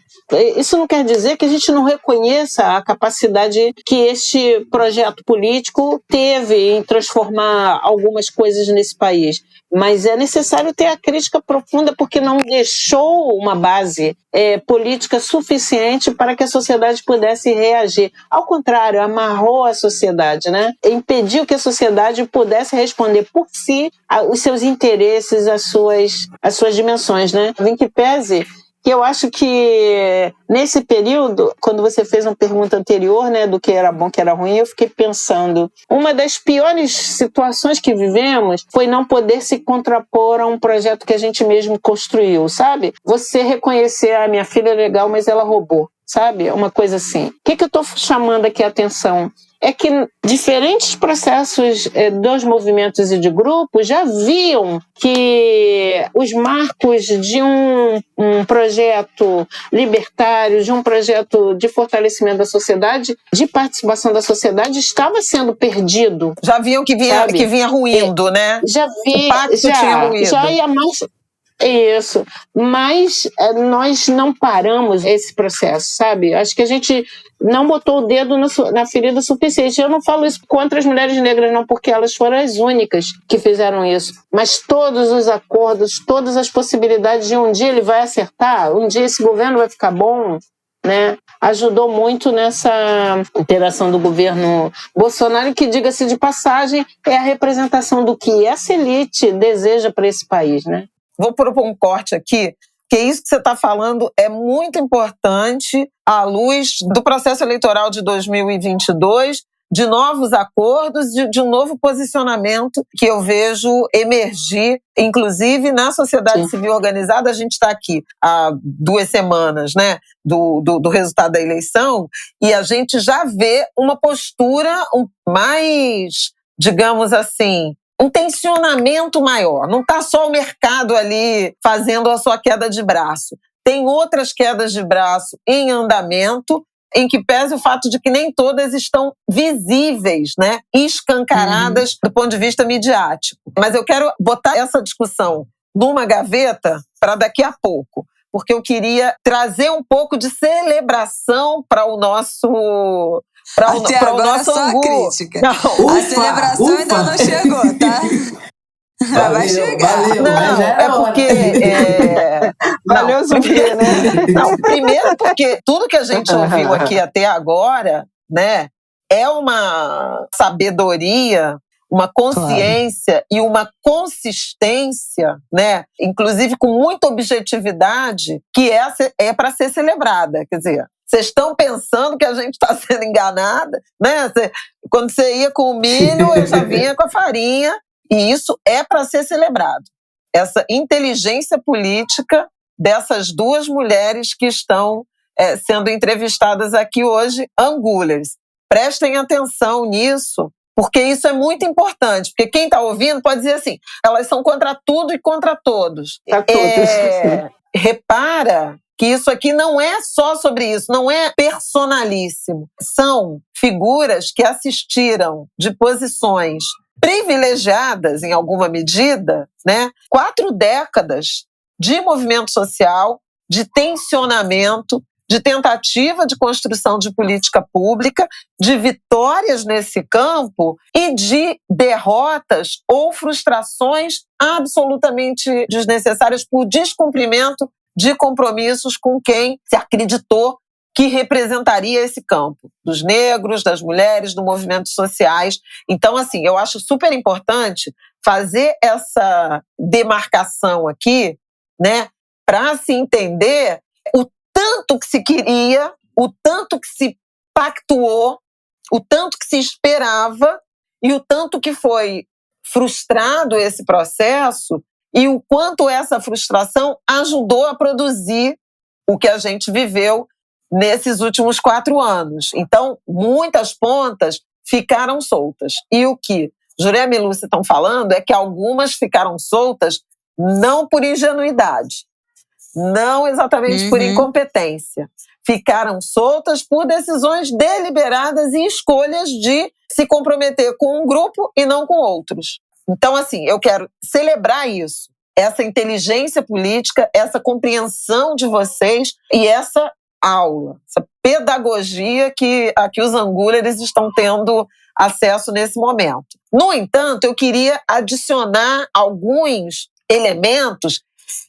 Isso não quer dizer que a gente não reconheça a capacidade que este projeto político teve em transformar algumas coisas nesse país. Mas é necessário ter a crítica profunda porque não deixou uma base política suficiente para que a sociedade pudesse reagir. Ao contrário, amarrou a sociedade, né? Impediu que a sociedade pudesse responder por si os seus interesses, as suas dimensões, né? Em que pese que eu acho que nesse período, quando você fez uma pergunta anterior, né, do que era bom, que era ruim, eu fiquei pensando, uma das piores situações que vivemos foi não poder se contrapor a um projeto que a gente mesmo construiu, sabe? Você reconhecer, a minha filha é legal, mas ela roubou, sabe? Uma coisa assim. O que eu estou chamando aqui a atenção? É que diferentes processos dos movimentos e de grupos já viam que os marcos de um projeto libertário, de um projeto de fortalecimento da sociedade, de participação da sociedade, estava sendo perdido. Já viam que vinha ruindo, né? Já vi, o pacto tinha ruído. Já ia mais... Isso, mas nós não paramos esse processo, sabe? Acho que a gente não botou o dedo na ferida suficiente. Eu não falo isso contra as mulheres negras, não, porque elas foram as únicas que fizeram isso. Mas todos os acordos, todas as possibilidades de um dia ele vai acertar, um dia esse governo vai ficar bom, né? Ajudou muito nessa interação do governo Bolsonaro, que, diga-se de passagem, é a representação do que essa elite deseja para esse país, né? Vou propor um corte aqui, que isso que você está falando é muito importante à luz do processo eleitoral de 2022, de novos acordos, de um novo posicionamento que eu vejo emergir, inclusive na sociedade civil organizada. A gente está aqui há 2 semanas, né, do resultado da eleição, e a gente já vê uma postura mais, digamos assim, um tensionamento maior. Não está só o mercado ali fazendo a sua queda de braço. Tem outras quedas de braço em andamento, em que pese o fato de que nem todas estão visíveis, né, escancaradas do ponto de vista midiático. Mas eu quero botar essa discussão numa gaveta para daqui a pouco, porque eu queria trazer um pouco de celebração para o nosso... Até agora só a crítica. Não. A celebração ainda não chegou, tá? Vai chegar. Valeu, não, é porque... Valeu zumbi, né? Não, primeiro porque tudo que a gente ouviu aqui até agora, né, é uma sabedoria uma consciência e uma consistência, né? Inclusive com muita objetividade, que é para ser celebrada. Quer dizer, vocês estão pensando que a gente está sendo enganada, né? Quando você ia com o milho, eu já vinha com a farinha, e isso é para ser celebrado. Essa inteligência política dessas duas mulheres que estão sendo entrevistadas aqui hoje, Angulers. Prestem atenção nisso, porque isso é muito importante. Porque quem está ouvindo pode dizer assim, elas são contra tudo e contra todos. Repara que isso aqui não é só sobre isso, não é personalíssimo. São figuras que assistiram de posições privilegiadas, em alguma medida, né? 4 décadas de movimento social, de tensionamento, de tentativa de construção de política pública, de vitórias nesse campo e de derrotas ou frustrações absolutamente desnecessárias por descumprimento de compromissos com quem se acreditou que representaria esse campo, dos negros, das mulheres, dos movimentos sociais. Então, assim, eu acho super importante fazer essa demarcação aqui, né, para se entender o tanto que se queria, o tanto que se pactuou, o tanto que se esperava e o tanto que foi frustrado esse processo e o quanto essa frustração ajudou a produzir o que a gente viveu nesses últimos 4 anos. Então, muitas pontas ficaram soltas. E o que Jurema e Lúcia estão falando é que algumas ficaram soltas não por ingenuidade, não exatamente por incompetência. Ficaram soltas por decisões deliberadas e escolhas de se comprometer com um grupo e não com outros. Então, assim, eu quero celebrar isso, essa inteligência política, essa compreensão de vocês e essa aula, essa pedagogia que os Angulers estão tendo acesso nesse momento. No entanto, eu queria adicionar alguns elementos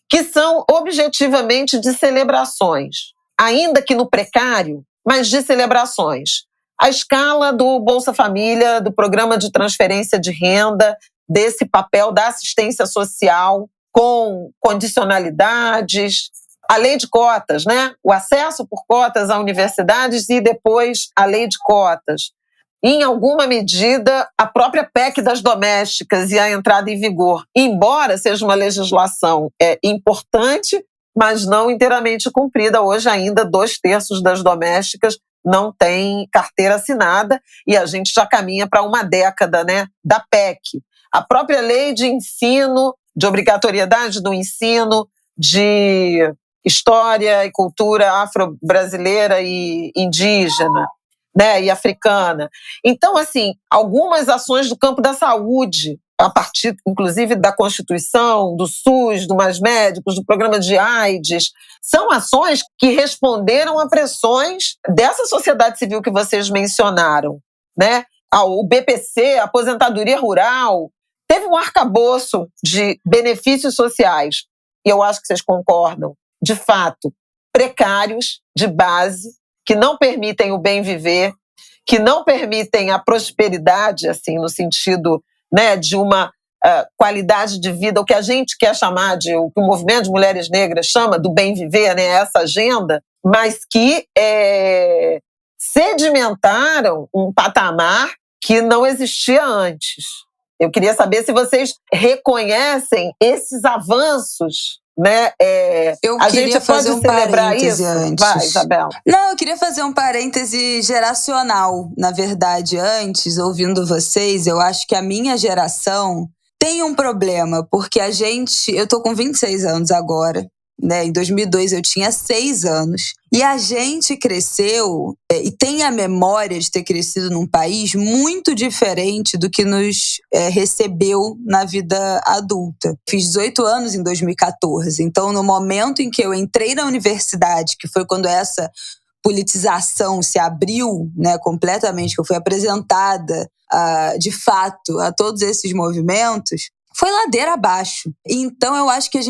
que são objetivamente de celebrações, ainda que no precário, mas de celebrações. A escala do Bolsa Família, do programa de transferência de renda, desse papel da assistência social com condicionalidades, a lei de cotas, né? O acesso por cotas a universidades e depois a lei de cotas. Em alguma medida, a própria PEC das domésticas e a entrada em vigor, embora seja uma legislação importante, mas não inteiramente cumprida. Hoje ainda 2/3 das domésticas não têm carteira assinada e a gente já caminha para uma década, né, da PEC. A própria lei de ensino, de obrigatoriedade do ensino, de história e cultura afro-brasileira e indígena, né, e africana. Então, assim, algumas ações do campo da saúde, a partir, inclusive, da Constituição, do SUS, do Mais Médicos, do programa de AIDS, são ações que responderam a pressões dessa sociedade civil que vocês mencionaram, né? O BPC, a aposentadoria rural, teve um arcabouço de benefícios sociais, e eu acho que vocês concordam, de fato, precários, de base, que não permitem o bem viver, que não permitem a prosperidade, assim, no sentido, né, de uma qualidade de vida, o que a gente quer chamar de, o que o movimento de mulheres negras chama do bem viver, né, essa agenda, mas que sedimentaram um patamar que não existia antes. Eu queria saber se vocês reconhecem esses avanços, né? Eu queria fazer um parêntese antes. Vai, Isabela. Não, eu queria fazer um parêntese geracional. Na verdade, antes, ouvindo vocês, eu acho que a minha geração tem um problema, porque eu tô com 26 anos agora, né? Em 2002 eu tinha 6 anos. E a gente cresceu e tem a memória de ter crescido num país muito diferente do que nos recebeu na vida adulta. Fiz 18 anos em 2014. Então, no momento em que eu entrei na universidade, que foi quando essa politização se abriu, né, completamente, que eu fui apresentada de fato a todos esses movimentos, foi ladeira abaixo. Então eu acho que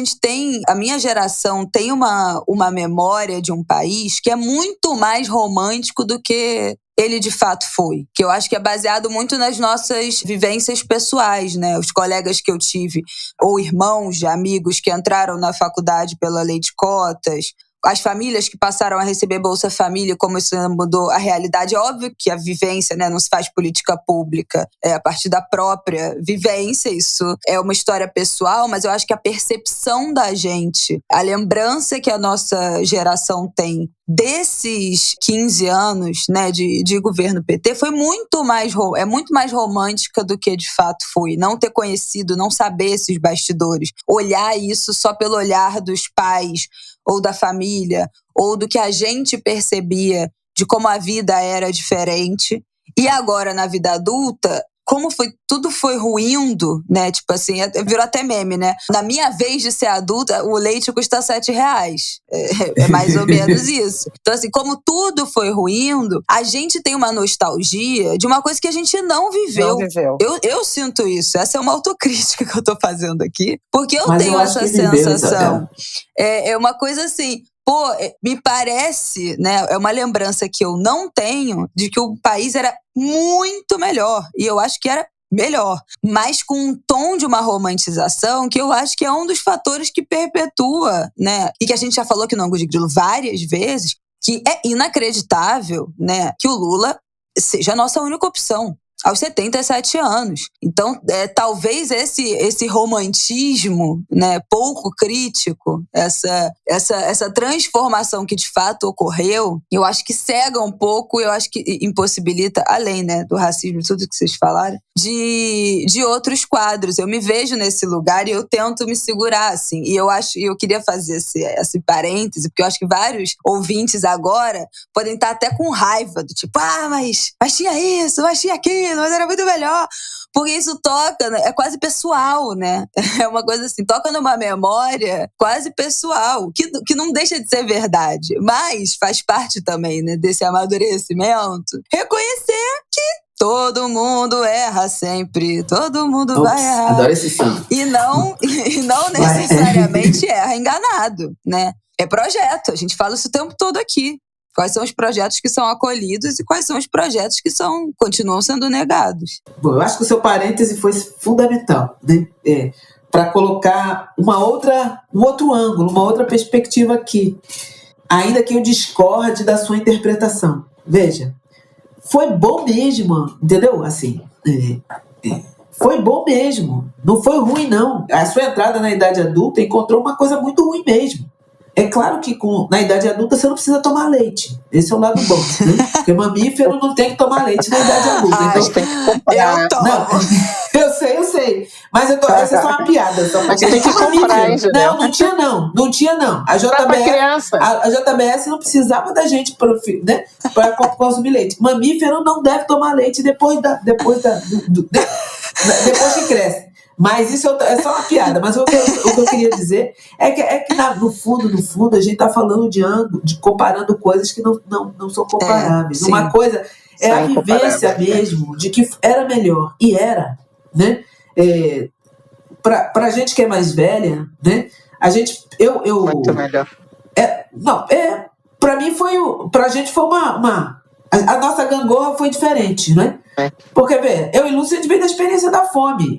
a minha geração tem uma memória de um país que é muito mais romântico do que ele de fato foi. Que eu acho que é baseado muito nas nossas vivências pessoais, né? Os colegas que eu tive, ou irmãos de amigos que entraram na faculdade pela lei de cotas, as famílias que passaram a receber Bolsa Família, como isso mudou a realidade. É óbvio que a vivência, né, não se faz política pública a partir da própria vivência, isso é uma história pessoal, mas eu acho que a percepção da gente, a lembrança que a nossa geração tem desses 15 anos, né, de governo PT foi muito mais romântica do que de fato foi. Não ter conhecido, não saber esses bastidores, olhar isso só pelo olhar dos pais ou da família, ou do que a gente percebia de como a vida era diferente. E agora, na vida adulta, como tudo foi ruindo, né? Tipo assim, virou até meme, né? Na minha vez de ser adulta, o leite custa R$7. É mais ou menos isso. Então, assim, como tudo foi ruindo, a gente tem uma nostalgia de uma coisa que a gente não viveu. Eu sinto isso. Essa é uma autocrítica que eu tô fazendo aqui. Porque eu tenho essa sensação. É uma coisa assim... Pô, me parece, né? É uma lembrança que eu não tenho de que o país era muito melhor. E eu acho que era melhor. Mas com um tom de uma romantização que eu acho que é um dos fatores que perpetua, né? E que a gente já falou aqui no Ângulo de Grilo várias vezes, que é inacreditável, né? Que o Lula seja a nossa única opção aos 77 anos. Então, talvez esse romantismo, né, pouco crítico, essa transformação que de fato ocorreu, eu acho que cega um pouco, eu acho que impossibilita, além, né, do racismo, tudo que vocês falaram, de outros quadros. Eu me vejo nesse lugar e eu tento me segurar, assim. E eu queria fazer esse parêntese, porque eu acho que vários ouvintes agora podem estar até com raiva, do tipo, mas tinha isso, mas tinha aquilo, mas era muito melhor. Porque isso toca, é quase pessoal, né? É uma coisa assim, toca numa memória quase pessoal, que não deixa de ser verdade, mas faz parte também, né, desse amadurecimento. Reconhecer que todo mundo erra sempre, todo mundo vai errar. Adoro esse som. E não necessariamente erra enganado, né? É projeto, a gente fala isso o tempo todo aqui. Quais são os projetos que são acolhidos e quais são os projetos que continuam sendo negados. Bom, eu acho que o seu parêntese foi fundamental, né? Para colocar um outro ângulo, uma outra perspectiva aqui. Ainda que eu discorde da sua interpretação. Veja, foi bom mesmo, entendeu? Assim, foi bom mesmo. Não foi ruim, não. A sua entrada na idade adulta encontrou uma coisa muito ruim mesmo. É claro que na idade adulta você não precisa tomar leite. Esse é o lado bom, né? Porque mamífero não tem que tomar leite na idade adulta. Então tem que comprar. Eu tomo. Não, eu sei. Mas essa é só uma piada. Mas você tem que comprar, entendeu? Não tinha não. A JBS não precisava da gente para consumir leite. Mamífero não deve tomar leite depois que cresce. Mas isso é só uma piada. Mas o que eu queria dizer é que no fundo, a gente está falando de comparando coisas que não são comparáveis. Uma coisa é a vivência mesmo de que era melhor. E era, né? Pra gente que é mais velha, né? A gente... Muito melhor. Pra mim pra gente foi uma... A nossa gangorra foi diferente, né? Porque, vê, eu e Lúcia, a gente veio da experiência da fome.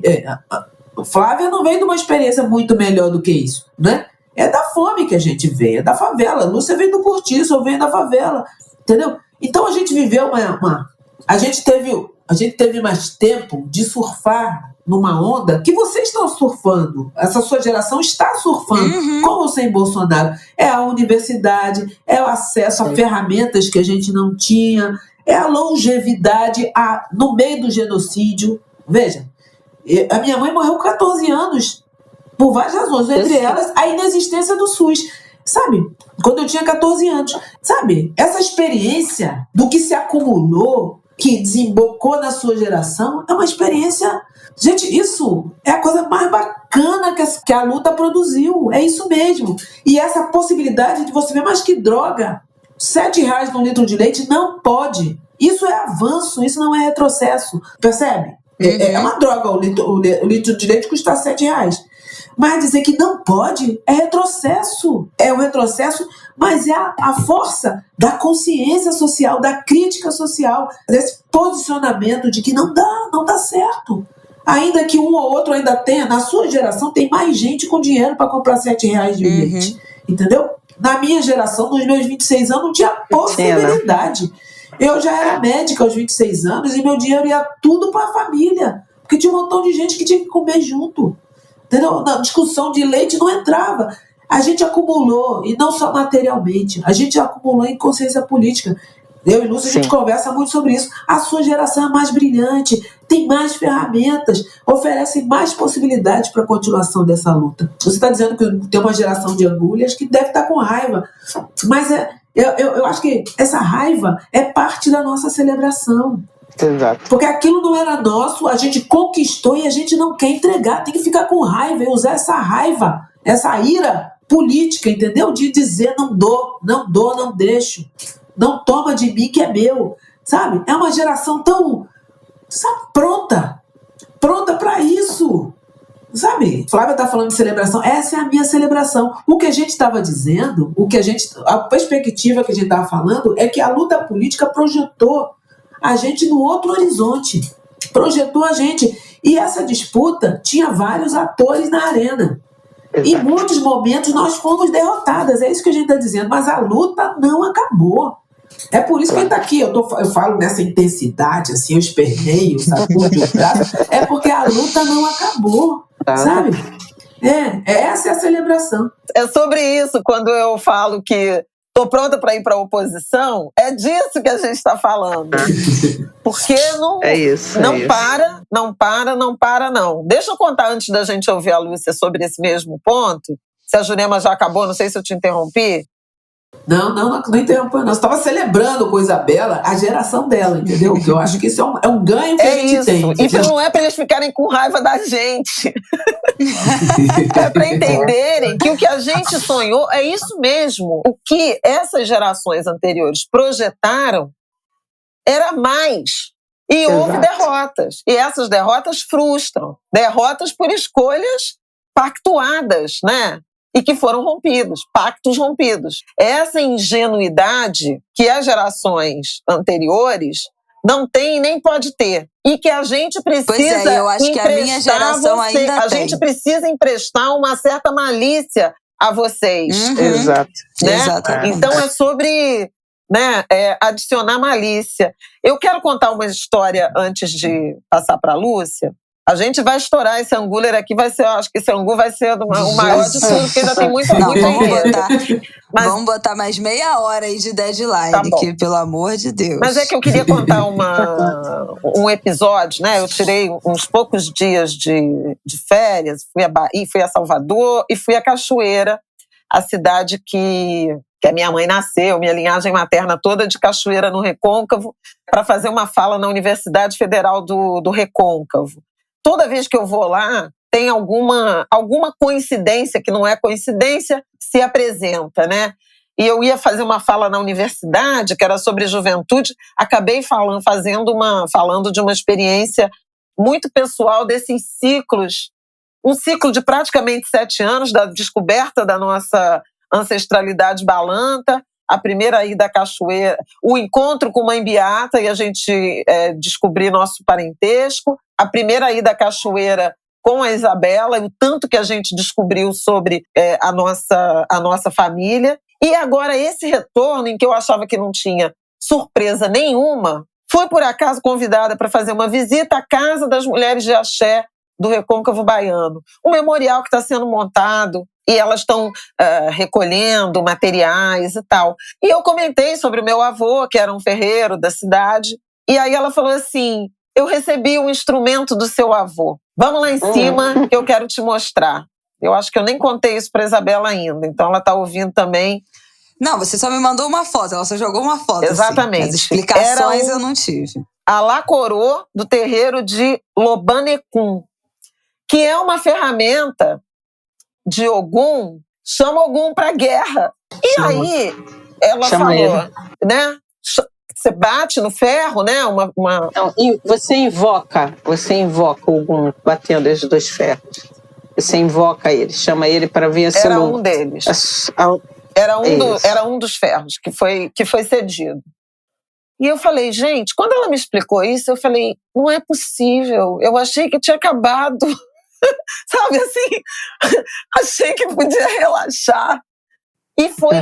Flávia não veio de uma experiência muito melhor do que isso, né? É da fome que a gente veio, é da favela. Lúcia veio do cortiço, eu venho da favela, entendeu? Então a gente viveu a gente teve mais tempo de surfar numa onda que vocês estão surfando. Essa sua geração está surfando, com ou sem Bolsonaro. É a universidade, é o acesso a ferramentas que a gente não tinha, é a longevidade no meio do genocídio. Veja, a minha mãe morreu com 14 anos por várias razões, entre elas a inexistência do SUS. Sabe? Quando eu tinha 14 anos. Sabe? Essa experiência do que se acumulou, que desembocou na sua geração, é uma experiência... Gente, isso é a coisa mais bacana que a luta produziu. É isso mesmo. E essa possibilidade de você ver, mas que droga! R$7 num litro de leite não pode. Isso é avanço, isso não é retrocesso. Percebe? É uma droga o litro de leite custar R$7. Mas dizer que não pode é retrocesso. É um retrocesso, mas é a força da consciência social, da crítica social, desse posicionamento de que não dá certo. Ainda que um ou outro ainda tenha, na sua geração, tem mais gente com dinheiro para comprar R$7 de leite. Entendeu? Na minha geração, nos meus 26 anos, não tinha possibilidade. Eu já era médica aos 26 anos e meu dinheiro ia tudo para a família. Porque tinha um montão de gente que tinha que comer junto. Entendeu? Na discussão de leite não entrava. A gente acumulou, e não só materialmente, a gente acumulou em consciência política. Eu e Lúcia, a gente conversa muito sobre isso. A sua geração é mais brilhante, tem mais ferramentas, oferece mais possibilidades para a continuação dessa luta. Você está dizendo que tem uma geração de agulhas que deve estar com raiva, mas eu acho que essa raiva é parte da nossa celebração. Exato. Porque aquilo não era nosso, a gente conquistou e a gente não quer entregar, tem que ficar com raiva e usar essa raiva, essa ira política, entendeu? De dizer não deixo, não toma de mim que é meu, sabe? É uma geração tão, sabe, pronta para isso, sabe? Flávia está falando de celebração, essa é a minha celebração. O que a gente estava dizendo, a perspectiva que a gente estava falando é que a luta política projetou a gente no outro horizonte, projetou a gente. E essa disputa tinha vários atores na arena. Exato. Em muitos momentos nós fomos derrotadas, é isso que a gente está dizendo, mas a luta não acabou. É por isso que ele está aqui, eu falo nessa intensidade, assim, eu esperneio, sacude o braço, é porque a luta não acabou, sabe? Essa é a celebração. É sobre isso, quando eu falo que estou pronta para ir para a oposição, é disso que a gente está falando. Porque não para. Deixa eu contar antes da gente ouvir a Lúcia sobre esse mesmo ponto. Se a Jurema já acabou, não sei se eu te interrompi. Não interrompa, não. Você estava celebrando com a Isabela a geração dela, entendeu? Porque eu acho que isso é um ganho que a gente tem. Entendeu? E não é para eles ficarem com raiva da gente. É para entenderem que o que a gente sonhou é isso mesmo. O que essas gerações anteriores projetaram era mais. E houve derrotas. E essas derrotas frustram. Derrotas por escolhas pactuadas, né? E que foram rompidos, pactos rompidos. Essa ingenuidade que as gerações anteriores não têm nem pode ter. E que a gente precisa eu acho que a minha geração ainda tem. Gente precisa emprestar uma certa malícia a vocês. Exato. Né? Exatamente. Então é sobre, né, adicionar malícia. Eu quero contar uma história antes de passar para a Lúcia. A gente vai estourar esse anguler aqui, acho que esse angu vai ser o maior de tudo, porque ainda tem muito Vamos botar mais meia hora aí de deadline, que, pelo amor de Deus. Mas é que eu queria contar um episódio, né? Eu tirei uns poucos dias de férias, fui a Bahia, fui a Salvador e fui a Cachoeira, a cidade que a minha mãe nasceu, minha linhagem materna toda de Cachoeira, no Recôncavo, para fazer uma fala na Universidade Federal do Recôncavo. Toda vez que eu vou lá, tem alguma coincidência, que não é coincidência, se apresenta, né? E eu ia fazer uma fala na universidade, que era sobre juventude, acabei falando de uma experiência muito pessoal desses ciclos, um ciclo de praticamente 7 anos, da descoberta da nossa ancestralidade balanta, a primeira ida à cachoeira, o encontro com Mãe Beata e a gente descobrir nosso parentesco, a primeira ida à cachoeira com a Isabela e o tanto que a gente descobriu sobre a nossa família. E agora esse retorno, em que eu achava que não tinha surpresa nenhuma, fui por acaso convidada para fazer uma visita à Casa das Mulheres de Axé do Recôncavo Baiano, um memorial que está sendo montado, e elas estão recolhendo materiais e tal. E eu comentei sobre o meu avô, que era um ferreiro da cidade, e aí ela falou assim, eu recebi um instrumento do seu avô, vamos lá em cima que eu quero te mostrar. Eu acho que eu nem contei isso para Isabela ainda, então ela está ouvindo também. Não, você só me mandou uma foto, ela só jogou uma foto. Exatamente. Assim. As explicações eu não tive. A Lacorô, do terreiro de Lobanecum, que é uma ferramenta de Ogum, chama Ogum para guerra. E aí ela falou, né? você bate no ferro, né? Não, e você invoca o Ogum batendo os dois ferros. Você invoca ele, chama ele para vir a Era um deles. Era um dos ferros que foi cedido. E eu falei, gente, quando ela me explicou isso, eu falei, não é possível. Eu achei que tinha acabado. Sabe assim? Achei que podia relaxar. E foi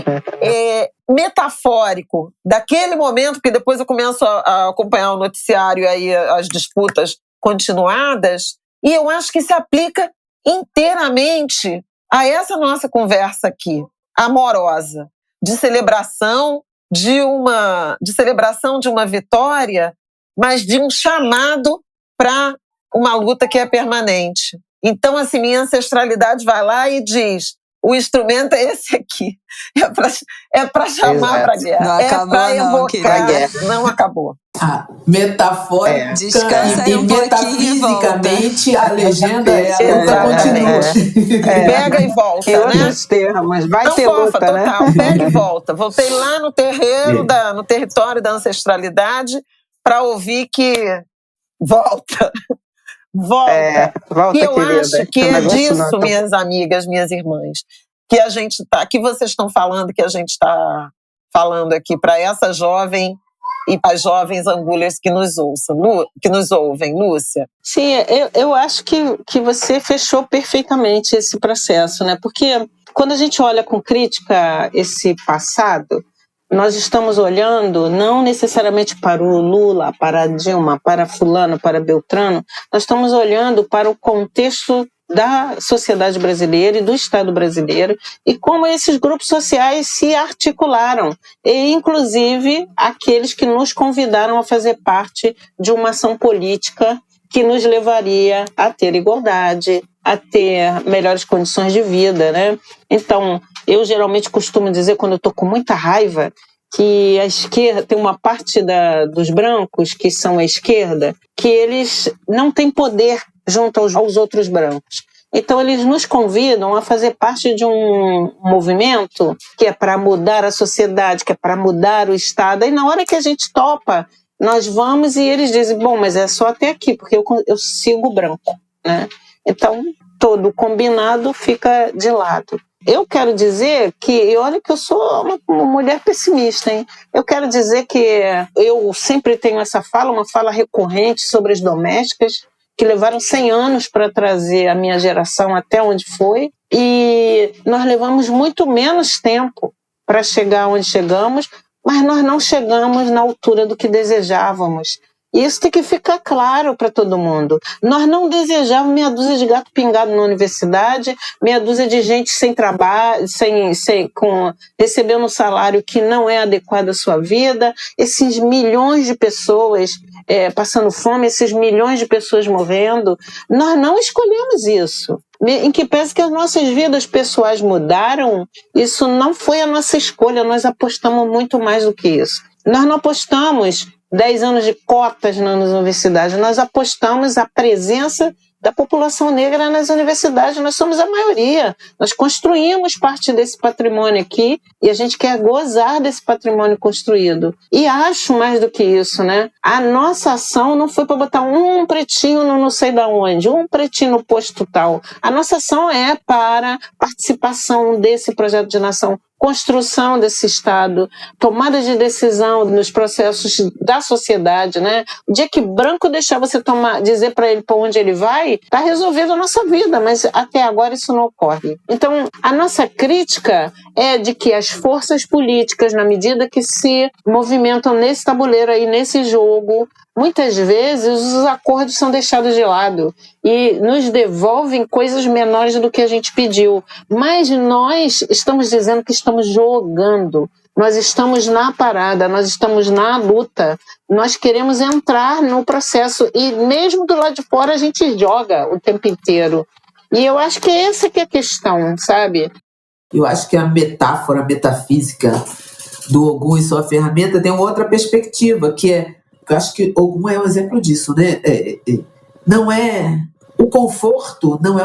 metafórico. Daquele momento, porque depois eu começo a acompanhar o noticiário, aí as disputas continuadas, e eu acho que se aplica inteiramente a essa nossa conversa aqui, amorosa, de celebração de uma vitória, mas de um chamado para uma luta que é permanente. Então, assim, minha ancestralidade vai lá e diz: o instrumento é esse aqui. É para chamar para a guerra. Não acabou, para evocar. Não acabou. Metafórica descansa aí um metafisicamente, a legenda é a luta continua. Pega e volta, em outros termos, vai ter luta, total, né? Pega e volta. Voltei lá no terreiro, no território da ancestralidade, para ouvir que volta. Volta, e eu querida. acho que é disso, minhas amigas, minhas irmãs, que a gente que vocês estão falando, que a gente está falando aqui para essa jovem e para as jovens angulhas que nos ouvem, Lúcia. Sim, eu acho que você fechou perfeitamente esse processo, né? Porque quando a gente olha com crítica esse passado, nós estamos olhando não necessariamente para o Lula, para a Dilma, para fulano, para Beltrano, nós estamos olhando para o contexto da sociedade brasileira e do Estado brasileiro e como esses grupos sociais se articularam, e inclusive aqueles que nos convidaram a fazer parte de uma ação política que nos levaria a ter igualdade, a ter melhores condições de vida, né? Então, eu geralmente costumo dizer, quando eu estou com muita raiva, que a esquerda tem uma parte dos brancos, que são a esquerda, que eles não têm poder junto aos outros brancos. Então, eles nos convidam a fazer parte de um movimento que é para mudar a sociedade, que é para mudar o Estado. E na hora que a gente topa, nós vamos e eles dizem, bom, mas é só até aqui, porque eu sigo o branco, né? Então, todo combinado fica de lado. Eu quero dizer que, e olha que eu sou uma mulher pessimista, hein? Eu quero dizer que eu sempre tenho essa fala, uma fala recorrente sobre as domésticas, que levaram 100 anos para trazer a minha geração até onde foi, e nós levamos muito menos tempo para chegar onde chegamos, mas nós não chegamos na altura do que desejávamos. Isso tem que ficar claro para todo mundo. Nós não desejávamos meia dúzia de gato pingado na universidade, meia dúzia de gente sem trabalho, recebendo um salário que não é adequado à sua vida, esses milhões de pessoas passando fome, esses milhões de pessoas morrendo. Nós não escolhemos isso. Em que pese que as nossas vidas pessoais mudaram, isso não foi a nossa escolha, nós apostamos muito mais do que isso. Nós não apostamos 10 anos de cotas nas universidades, nós apostamos a presença da população negra nas universidades, nós somos a maioria, nós construímos parte desse patrimônio aqui e a gente quer gozar desse patrimônio construído. E acho mais do que isso, né? A nossa ação não foi para botar um pretinho no não sei da onde, um pretinho no posto tal. A nossa ação é para participação desse projeto de nação, construção desse Estado, tomada de decisão nos processos da sociedade, né? O dia que branco deixar você dizer para ele para onde ele vai, está resolvendo a nossa vida, mas até agora isso não ocorre. Então, a nossa crítica é de que as forças políticas, na medida que se movimentam nesse tabuleiro aí, nesse jogo, muitas vezes os acordos são deixados de lado e nos devolvem coisas menores do que a gente pediu. Mas nós estamos dizendo que estamos jogando, nós estamos na parada, nós estamos na luta, nós queremos entrar no processo e mesmo do lado de fora a gente joga o tempo inteiro. E eu acho que essa que é a questão, sabe? Eu acho que a metáfora, a metafísica do Ogum e sua ferramenta tem uma outra perspectiva, que é, eu acho que Ogum é um exemplo disso, né? Não é o conforto não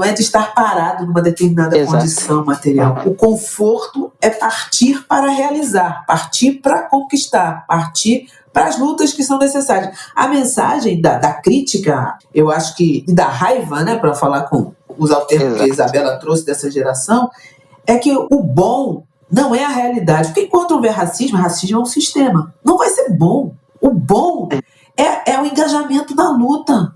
é de estar parado numa determinada condição material. O conforto é partir para realizar, partir para conquistar, partir para as lutas que são necessárias. A mensagem da crítica, eu acho que, e da raiva, né, para falar com usar o termo que a Isabela trouxe dessa geração, é que o bom não é a realidade. Porque enquanto houver racismo é um sistema. Não vai ser bom. O bom é o engajamento na luta.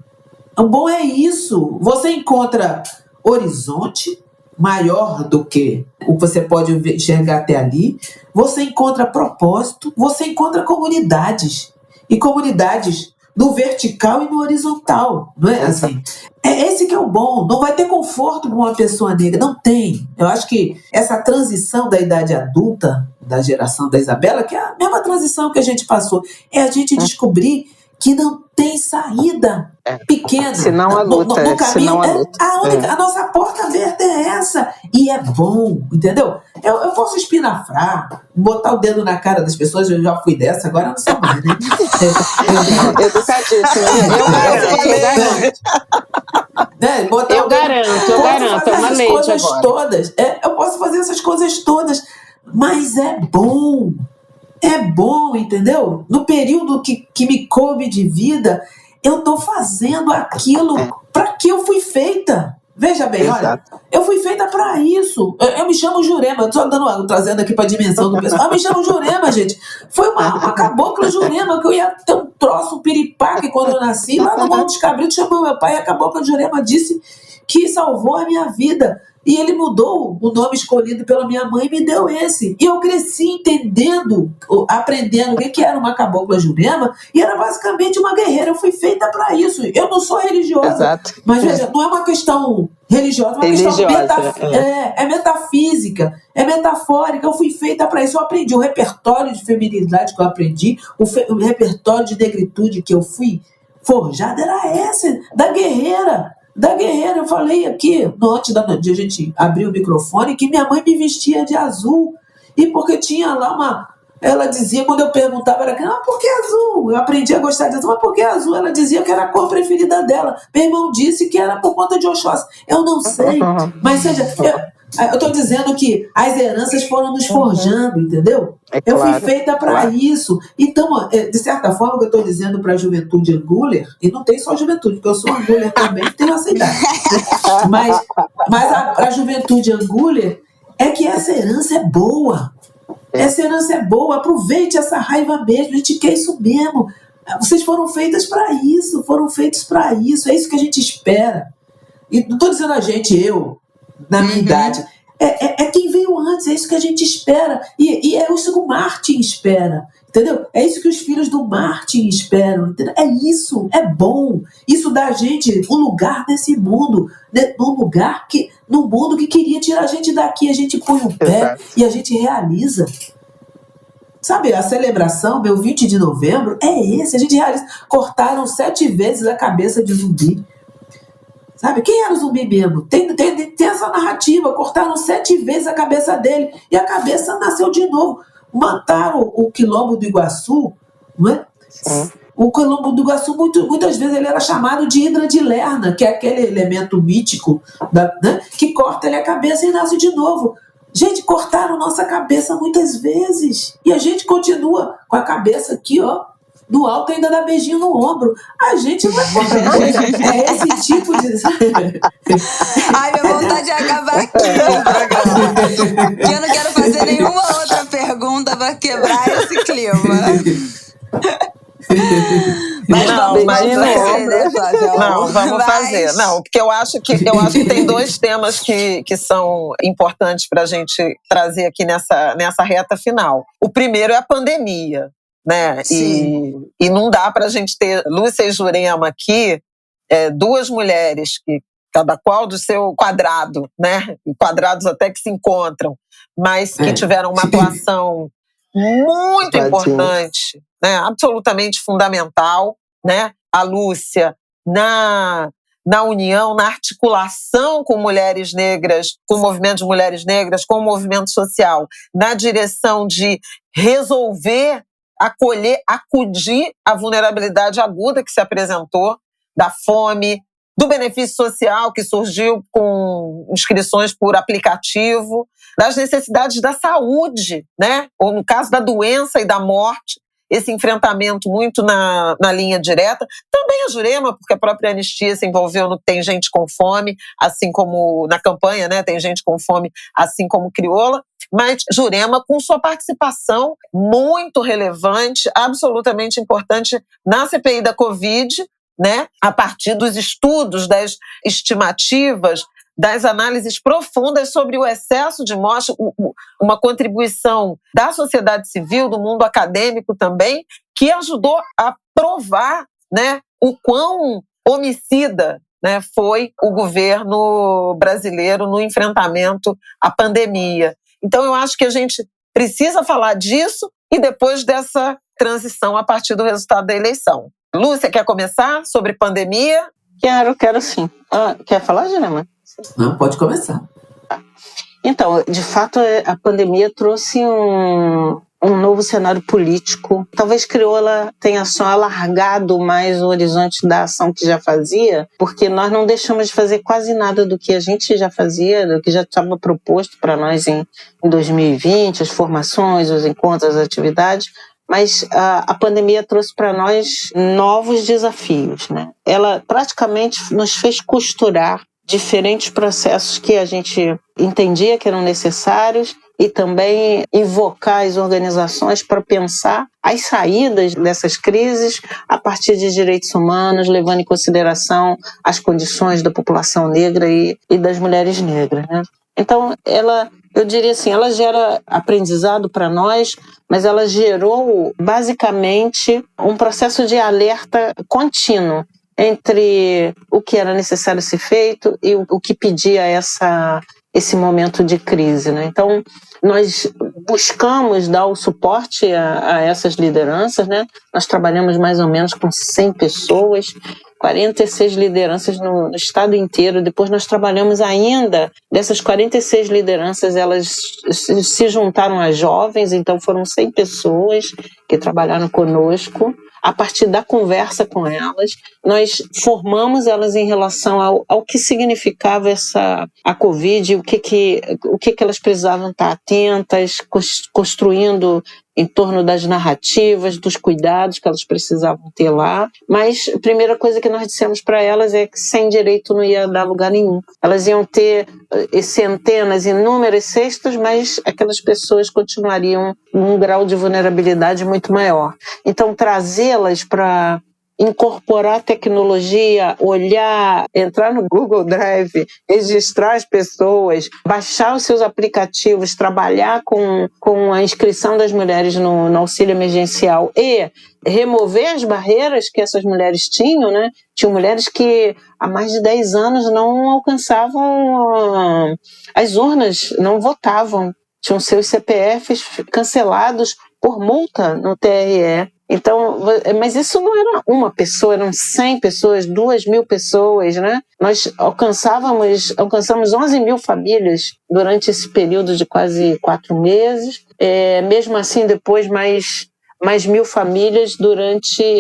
O bom é isso. Você encontra horizonte maior do que o que você pode enxergar até ali. Você encontra propósito. Você encontra comunidades. E comunidades no vertical e no horizontal. Não é assim? É esse que é o bom. Não vai ter conforto para uma pessoa negra. Não tem. Eu acho que essa transição da idade adulta, da geração da Isabela, que é a mesma transição que a gente passou, é a gente descobrir que não tem saída pequena. Senão a luta. No caminho, a nossa porta aberta é essa. E é bom, entendeu? Eu posso espinafrar, botar o dedo na cara das pessoas, eu já fui dessa, agora eu não sou mais, né? Educadíssimo. Eu garanto, é uma lei agora. Todas. Eu posso fazer essas coisas todas, mas é bom. É bom, entendeu? No período que me coube de vida, eu estou fazendo aquilo para que eu fui feita. Veja bem, olha, eu fui feita para isso. Eu me chamo Jurema, estou trazendo aqui para a dimensão do pessoal. Eu me chamo Jurema, gente. Foi uma cabocla Jurema, que eu ia ter um troço, um piripaque quando eu nasci. Lá no Morro dos Cabritos, chamou meu pai, a cabocla Jurema disse que salvou a minha vida. E ele mudou o nome escolhido pela minha mãe e me deu esse. E eu cresci entendendo, aprendendo o que era uma cabocla Jurema, e era basicamente uma guerreira. Eu fui feita para isso. Eu não sou religiosa, mas veja, não é uma questão religiosa, é uma questão metafísica, é metafórica. Eu fui feita para isso. Eu aprendi o repertório de feminilidade que eu aprendi, o repertório de negritude que eu fui forjada era esse, da guerreira. Eu falei aqui, antes de a gente abrir o microfone, que minha mãe me vestia de azul. E porque tinha lá ela dizia, quando eu perguntava, era por que azul? Eu aprendi a gostar de azul, mas por que azul? Ela dizia que era a cor preferida dela. Meu irmão disse que era por conta de Oxóssi. Eu não sei, mas seja, eu estou dizendo que as heranças foram nos forjando, entendeu? Eu fui feita para isso. Então, de certa forma, o que eu estou dizendo para a juventude anguler, e não tem só a juventude, porque eu sou anguler também, tenho essa idade. Mas a juventude anguler é que essa herança é boa. Essa herança é boa. Aproveite essa raiva mesmo. A gente quer isso mesmo. Vocês foram feitas para isso. Foram feitos para isso. É isso que a gente espera. E não estou dizendo a gente, eu, na minha idade. É quem veio antes, é isso que a gente espera. E é isso que o Martin espera, entendeu? É isso que os filhos do Martin esperam, entendeu? É isso, é bom. Isso dá a gente um lugar nesse mundo, né? No mundo que queria tirar a gente daqui, a gente põe o pé e a gente realiza. Sabe, a celebração, meu 20 de novembro, é esse, a gente realiza. Cortaram 7 vezes a cabeça de Zumbi. Sabe? Quem era o Zumbi mesmo? Tem essa narrativa. Cortaram 7 vezes a cabeça dele e a cabeça nasceu de novo. Mataram o Quilombo do Iguaçu, não é? O Quilombo do Iguaçu, muitas vezes, ele era chamado de Hidra de Lerna, que é aquele elemento mítico, né? Que corta ele a cabeça e nasce de novo. Gente, cortaram nossa cabeça muitas vezes e a gente continua com a cabeça aqui, ó. No alto ainda dá beijinho no ombro. A gente vai qualquer coisa. É esse tipo de... Ai, minha vontade de acabar aqui o programa. Que eu não quero fazer nenhuma outra pergunta para quebrar esse clima. Mas vamos fazer, né, Flávia? Não, vamos fazer. Não, porque eu acho que tem 2 temas que são importantes para a gente trazer aqui nessa reta final. O primeiro é a pandemia. Né? E não dá para a gente ter Lúcia e Jurema aqui, 2 mulheres que cada qual do seu quadrado, né? Quadrados até que se encontram, mas que tiveram uma atuação muito importante, né? Absolutamente fundamental, né? A Lúcia na união, na articulação com mulheres negras, com o movimento de mulheres negras, com o movimento social, na direção de resolver, acudir a vulnerabilidade aguda que se apresentou, da fome, do benefício social que surgiu com inscrições por aplicativo, das necessidades da saúde, né? Ou no caso da doença e da morte, esse enfrentamento muito na linha direta. Também a Jurema, porque a própria Anistia se envolveu no Tem Gente com Fome, assim como na campanha, né? Tem Gente com Fome, assim como Crioula. Mas Jurema, com sua participação muito relevante, absolutamente importante na CPI da Covid, né? A partir dos estudos, das estimativas, das análises profundas sobre o excesso de morte, uma contribuição da sociedade civil, do mundo acadêmico também, que ajudou a provar, né, o quão homicida, né, foi o governo brasileiro no enfrentamento à pandemia. Então, eu acho que a gente precisa falar disso e depois dessa transição a partir do resultado da eleição. Lúcia, quer começar sobre pandemia? Quero sim. Quer falar, Jurema? Não, pode começar. Então, de fato, a pandemia trouxe um novo cenário político. Talvez Crioula tenha só alargado mais o horizonte da ação que já fazia, porque nós não deixamos de fazer quase nada do que a gente já fazia, do que já estava proposto para nós em 2020, as formações, os encontros, as atividades. Mas a pandemia trouxe para nós novos desafios, né? Ela praticamente nos fez costurar diferentes processos que a gente entendia que eram necessários e também invocar as organizações para pensar as saídas dessas crises a partir de direitos humanos, levando em consideração as condições da população negra e das mulheres negras, né? Então, eu diria assim, ela gera aprendizado para nós, mas ela gerou basicamente um processo de alerta contínuo entre o que era necessário ser feito e o que pedia esse momento de crise, né? Então, nós buscamos dar o suporte a essas lideranças, né? Nós trabalhamos mais ou menos com 100 pessoas, 46 lideranças no estado inteiro. Depois nós trabalhamos ainda, dessas 46 lideranças, elas se juntaram a jovens, então foram 100 pessoas que trabalharam conosco. A partir da conversa com elas, nós formamos elas em relação ao que significava a Covid, o que elas precisavam estar atentas, construindo em torno das narrativas, dos cuidados que elas precisavam ter lá. Mas a primeira coisa que nós dissemos para elas é que sem direito não ia dar lugar nenhum. Elas iam ter centenas, inúmeras cestas, mas aquelas pessoas continuariam num grau de vulnerabilidade muito maior. Então, trazê-las para incorporar tecnologia, olhar, entrar no Google Drive, registrar as pessoas, baixar os seus aplicativos, trabalhar com a inscrição das mulheres no auxílio emergencial e remover as barreiras que essas mulheres tinham, né? Tinham mulheres que há mais de 10 anos não alcançavam as urnas, não votavam, tinham seus CPFs cancelados por multa no TRE. Então, mas isso não era uma pessoa, eram 100 pessoas, 2.000 pessoas, né? Nós alcançamos 11 mil famílias durante esse período de quase 4 meses. Mesmo assim, depois mais 1.000 famílias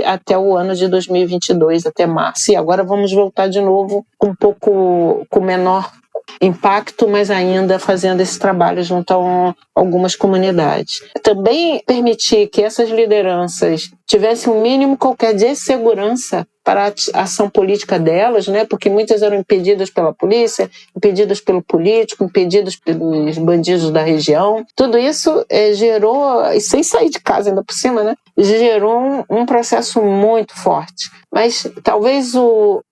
até o ano de 2022, até março. E agora vamos voltar de novo com menor impacto, mas ainda fazendo esse trabalho junto a algumas comunidades. Também permitir que essas lideranças tivessem um mínimo qualquer de segurança para a ação política delas, né? Porque muitas eram impedidas pela polícia, impedidas pelo político, impedidas pelos bandidos da região. Tudo isso gerou, e sem sair de casa ainda por cima, né? Gerou um processo muito forte. Mas talvez o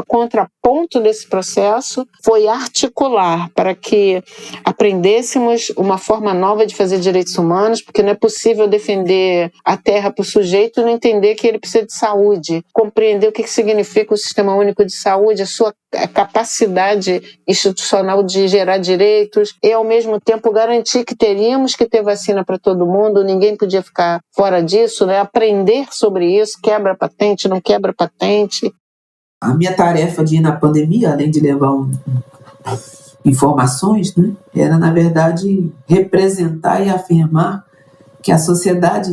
contraponto desse processo foi articular para que aprendêssemos uma forma nova de fazer direitos humanos, porque não é possível defender a terra para o sujeito e não entender que ele precisa de saúde, compreender o que significa o Sistema Único de Saúde, a sua capacidade institucional de gerar direitos e, ao mesmo tempo, garantir que teríamos que ter vacina para todo mundo, ninguém podia ficar fora disso, né? Aprender sobre isso, quebra patente, não quebra patente. A minha tarefa de ir na pandemia, além de levar informações, né, era, na verdade, representar e afirmar que a sociedade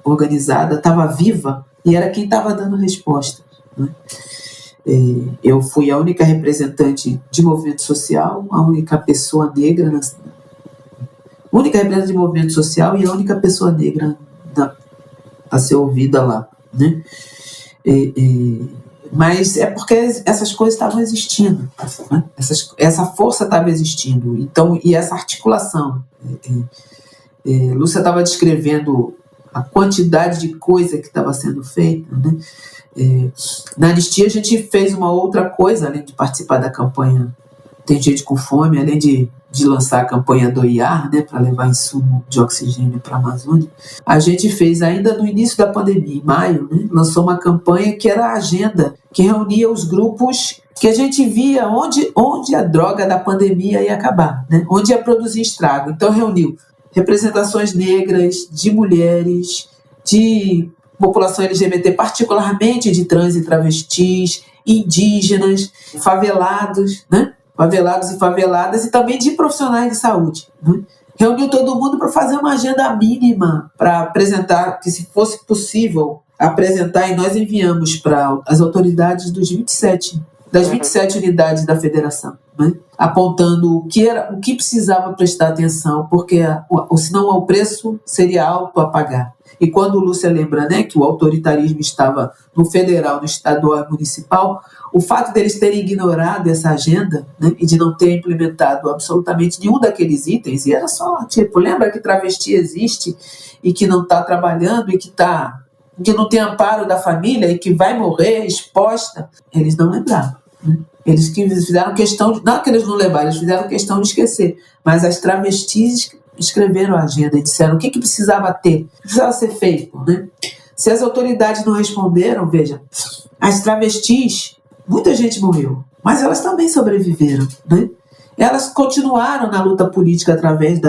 organizada estava viva e era quem estava dando resposta, né? Eu fui a única representante de movimento social, a única pessoa negra, única representante de movimento social e a única pessoa negra a ser ouvida lá, né? Mas é porque essas coisas estavam existindo, né? Essa força estava existindo, então, e essa articulação. Lúcia estava descrevendo a quantidade de coisa que estava sendo feita, né? Na Anistia a gente fez uma outra coisa, além de participar da campanha Tem Gente com Fome, além de lançar a campanha do IAR, né, para levar insumo de oxigênio para a Amazônia. A gente fez, ainda no início da pandemia, em maio, né, lançou uma campanha que era a agenda, que reunia os grupos que a gente via onde a droga da pandemia ia acabar, né, onde ia produzir estrago. Então reuniu representações negras, de mulheres, de população LGBT, particularmente de trans e travestis, indígenas, favelados, né? Favelados e faveladas, e também de profissionais de saúde, né? Reuniu todo mundo para fazer uma agenda mínima, para apresentar, que se fosse possível apresentar, e nós enviamos para as autoridades das 27 unidades da federação, né? Apontando o que precisava prestar atenção, porque senão o preço seria alto a pagar. E quando Lúcia lembra, né, que o autoritarismo estava no federal, no estadual e municipal, o fato deles terem ignorado essa agenda, né, e de não ter implementado absolutamente nenhum daqueles itens, e era só, lembra que travesti existe e que não está trabalhando e que não tem amparo da família e que vai morrer exposta, eles não lembraram, né? Eles que fizeram questão, não que eles não lembraram, eles fizeram questão de esquecer, mas as travestis escreveram a agenda e disseram o que precisava ter, o que precisava ser feito, né? Se as autoridades não responderam, veja, as travestis, muita gente morreu, mas elas também sobreviveram, né? Elas continuaram na luta política através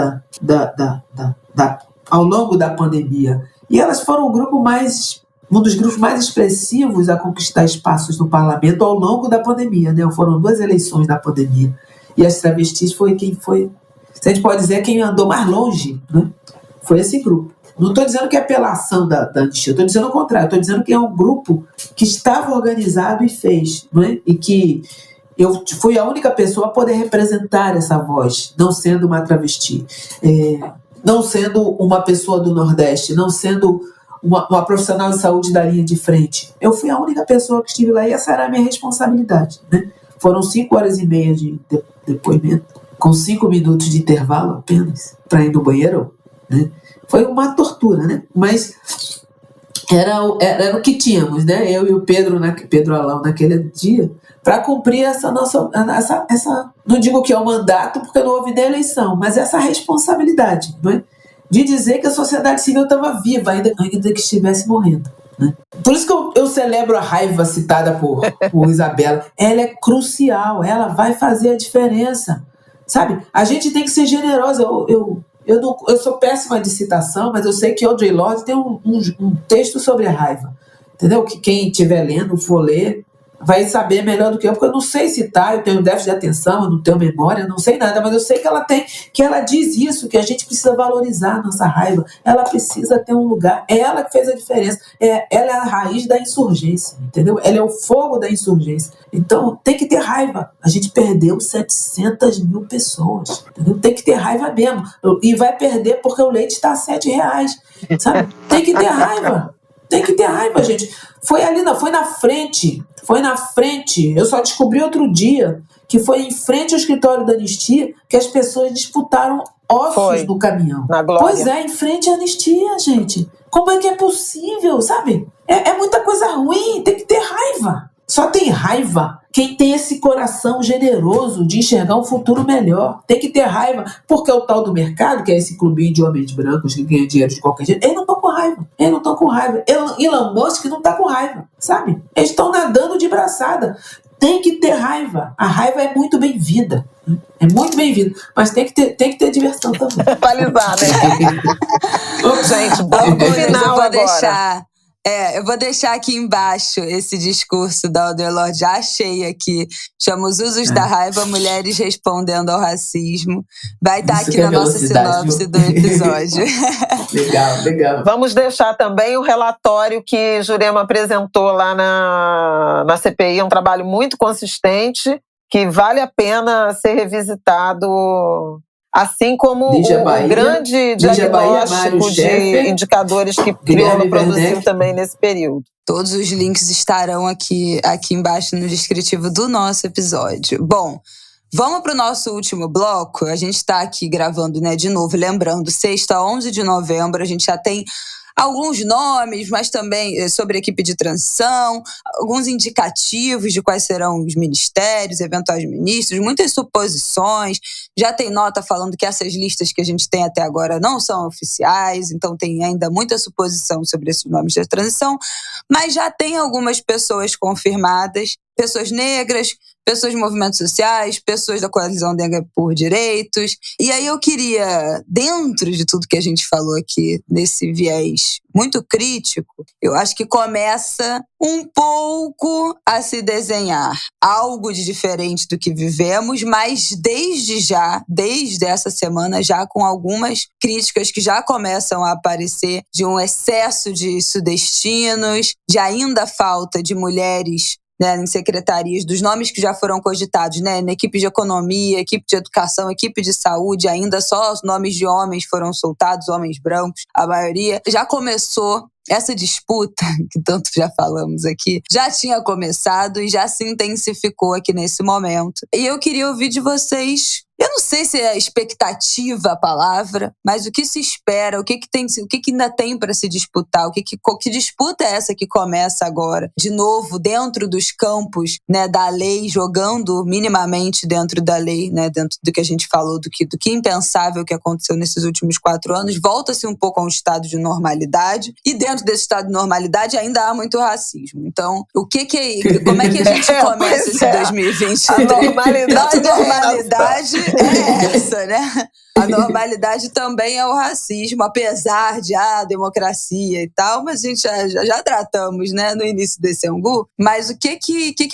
ao longo da pandemia, e elas foram um dos grupos mais expressivos a conquistar espaços no parlamento ao longo da pandemia, né? Foram 2 eleições da pandemia, e as travestis foi quem foi, a gente pode dizer, quem andou mais longe, né? Foi esse grupo. Não estou dizendo que é pela ação da Anistia, estou dizendo o contrário, estou dizendo que é um grupo que estava organizado e fez, né? E que eu fui a única pessoa a poder representar essa voz, não sendo uma travesti, não sendo uma pessoa do Nordeste, não sendo uma profissional de saúde da linha de frente. Eu fui a única pessoa que estive lá e essa era a minha responsabilidade, né? Foram 5 horas e meia de depoimento, com 5 minutos de intervalo apenas, para ir no banheiro, né? Foi uma tortura, né? Mas era o que tínhamos, né? Eu e o Pedro Alão naquele dia, para cumprir essa nossa, não digo que é um mandato, porque não houve nem eleição, mas essa responsabilidade, né? De dizer que a sociedade civil estava viva, ainda que estivesse morrendo, né? Por isso que eu celebro a raiva citada por Isabela. Ela é crucial, ela vai fazer a diferença, sabe? A gente tem que ser generosa. Eu sou péssima de citação, mas eu sei que Audre Lorde tem um texto sobre a raiva, entendeu? Que quem estiver lendo, for ler, vai saber melhor do que eu, porque eu não sei citar, eu tenho déficit de atenção, eu não tenho memória, eu não sei nada, mas eu sei que ela diz isso, que a gente precisa valorizar a nossa raiva, ela precisa ter um lugar, é ela que fez a diferença, ela é a raiz da insurgência, entendeu? Ela é o fogo da insurgência, então tem que ter raiva. A gente perdeu 700 mil pessoas, entendeu? Tem que ter raiva mesmo, e vai perder porque o leite está a R$7, sabe? Tem que ter raiva. Tem que ter raiva, gente. Foi na frente. Eu só descobri outro dia que foi em frente ao escritório da Anistia que as pessoas disputaram ossos no caminhão. Na Glória. Pois é, em frente à Anistia, gente. Como é que é possível, sabe? É muita coisa ruim, tem que ter raiva. Só tem raiva quem tem esse coração generoso de enxergar um futuro melhor. Tem que ter raiva, porque o tal do mercado, que é esse clubinho de homens brancos que ganha dinheiro de qualquer jeito, eles não estão com raiva. Elon Musk não está com raiva, sabe? Eles estão nadando de braçada. Tem que ter raiva. A raiva é muito bem-vinda. É muito bem-vinda. Mas tem que ter diversão também. Balizar, né? Gente, bom final eu vou agora. deixar Eu vou deixar aqui embaixo esse discurso da Audre Lorde, já achei aqui. Chama Os Usos da Raiva, Mulheres Respondendo ao Racismo. Vai estar aqui na nossa sinopse do episódio. Legal. Vamos deixar também o relatório que Jurema apresentou lá na CPI, é um trabalho muito consistente, que vale a pena ser revisitado, assim como o grande diagnóstico de indicadores que Crioula produziu também nesse período. Todos os links estarão aqui embaixo no descritivo do nosso episódio. Bom, vamos para o nosso último bloco. A gente está aqui gravando, né, de novo, lembrando, sexta, 11 de novembro, a gente já tem alguns nomes, mas também sobre a equipe de transição, alguns indicativos de quais serão os ministérios, eventuais ministros, muitas suposições. Já tem nota falando que essas listas que a gente tem até agora não são oficiais, então tem ainda muita suposição sobre esses nomes de transição, mas já tem algumas pessoas confirmadas, pessoas negras, pessoas de movimentos sociais, pessoas da Coalizão Negra por Direitos. E aí eu queria, dentro de tudo que a gente falou aqui, nesse viés muito crítico, eu acho que começa um pouco a se desenhar algo de diferente do que vivemos, mas desde essa semana, já com algumas críticas que já começam a aparecer de um excesso de sudestinos, de ainda falta de mulheres, né, em secretarias, dos nomes que já foram cogitados, né, na equipe de economia, equipe de educação, equipe de saúde, ainda só os nomes de homens foram soltados, homens brancos, a maioria. Já começou essa disputa, que tanto já falamos aqui, já tinha começado e já se intensificou aqui nesse momento. E eu queria ouvir de vocês, eu não sei se é expectativa a palavra, mas o que se espera, o que ainda tem para se disputar, que disputa é essa que começa agora, de novo, dentro dos campos, né, da lei, jogando minimamente dentro da lei, né, dentro do que a gente falou, do que impensável que aconteceu nesses últimos 4 anos, volta-se um pouco a um estado de normalidade, e dentro desse estado de normalidade ainda há muito racismo. Então, como é que a gente começa esse 2020? A normalidade é essa, né? A normalidade também é o racismo, apesar de democracia e tal, mas a gente já tratamos, né, no início desse angu. Mas o que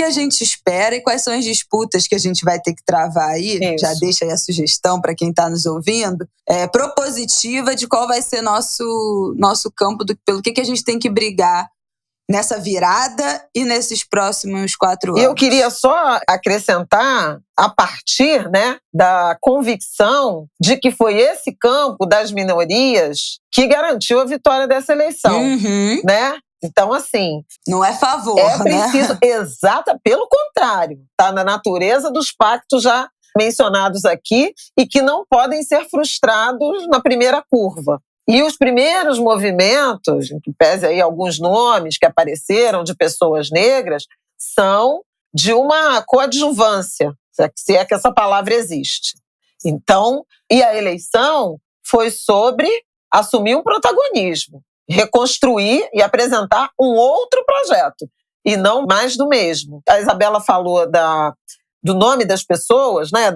a gente espera e quais são as disputas que a gente vai ter que travar aí? Isso. Já deixa aí a sugestão para quem está nos ouvindo, propositiva de qual vai ser nosso campo, pelo que a gente tem que brigar nessa virada e nesses próximos 4 anos. E eu queria só acrescentar, a partir, né, da convicção de que foi esse campo das minorias que garantiu a vitória dessa eleição, né? Então, assim... Não é favor, é preciso, né? Exato, pelo contrário. Está na natureza dos pactos já mencionados aqui e que não podem ser frustrados na primeira curva. E os primeiros movimentos, em que pese aí alguns nomes que apareceram de pessoas negras, são de uma coadjuvância, se é que essa palavra existe. Então, e a eleição foi sobre assumir um protagonismo, reconstruir e apresentar um outro projeto, e não mais do mesmo. A Isabela falou do nome das pessoas, né,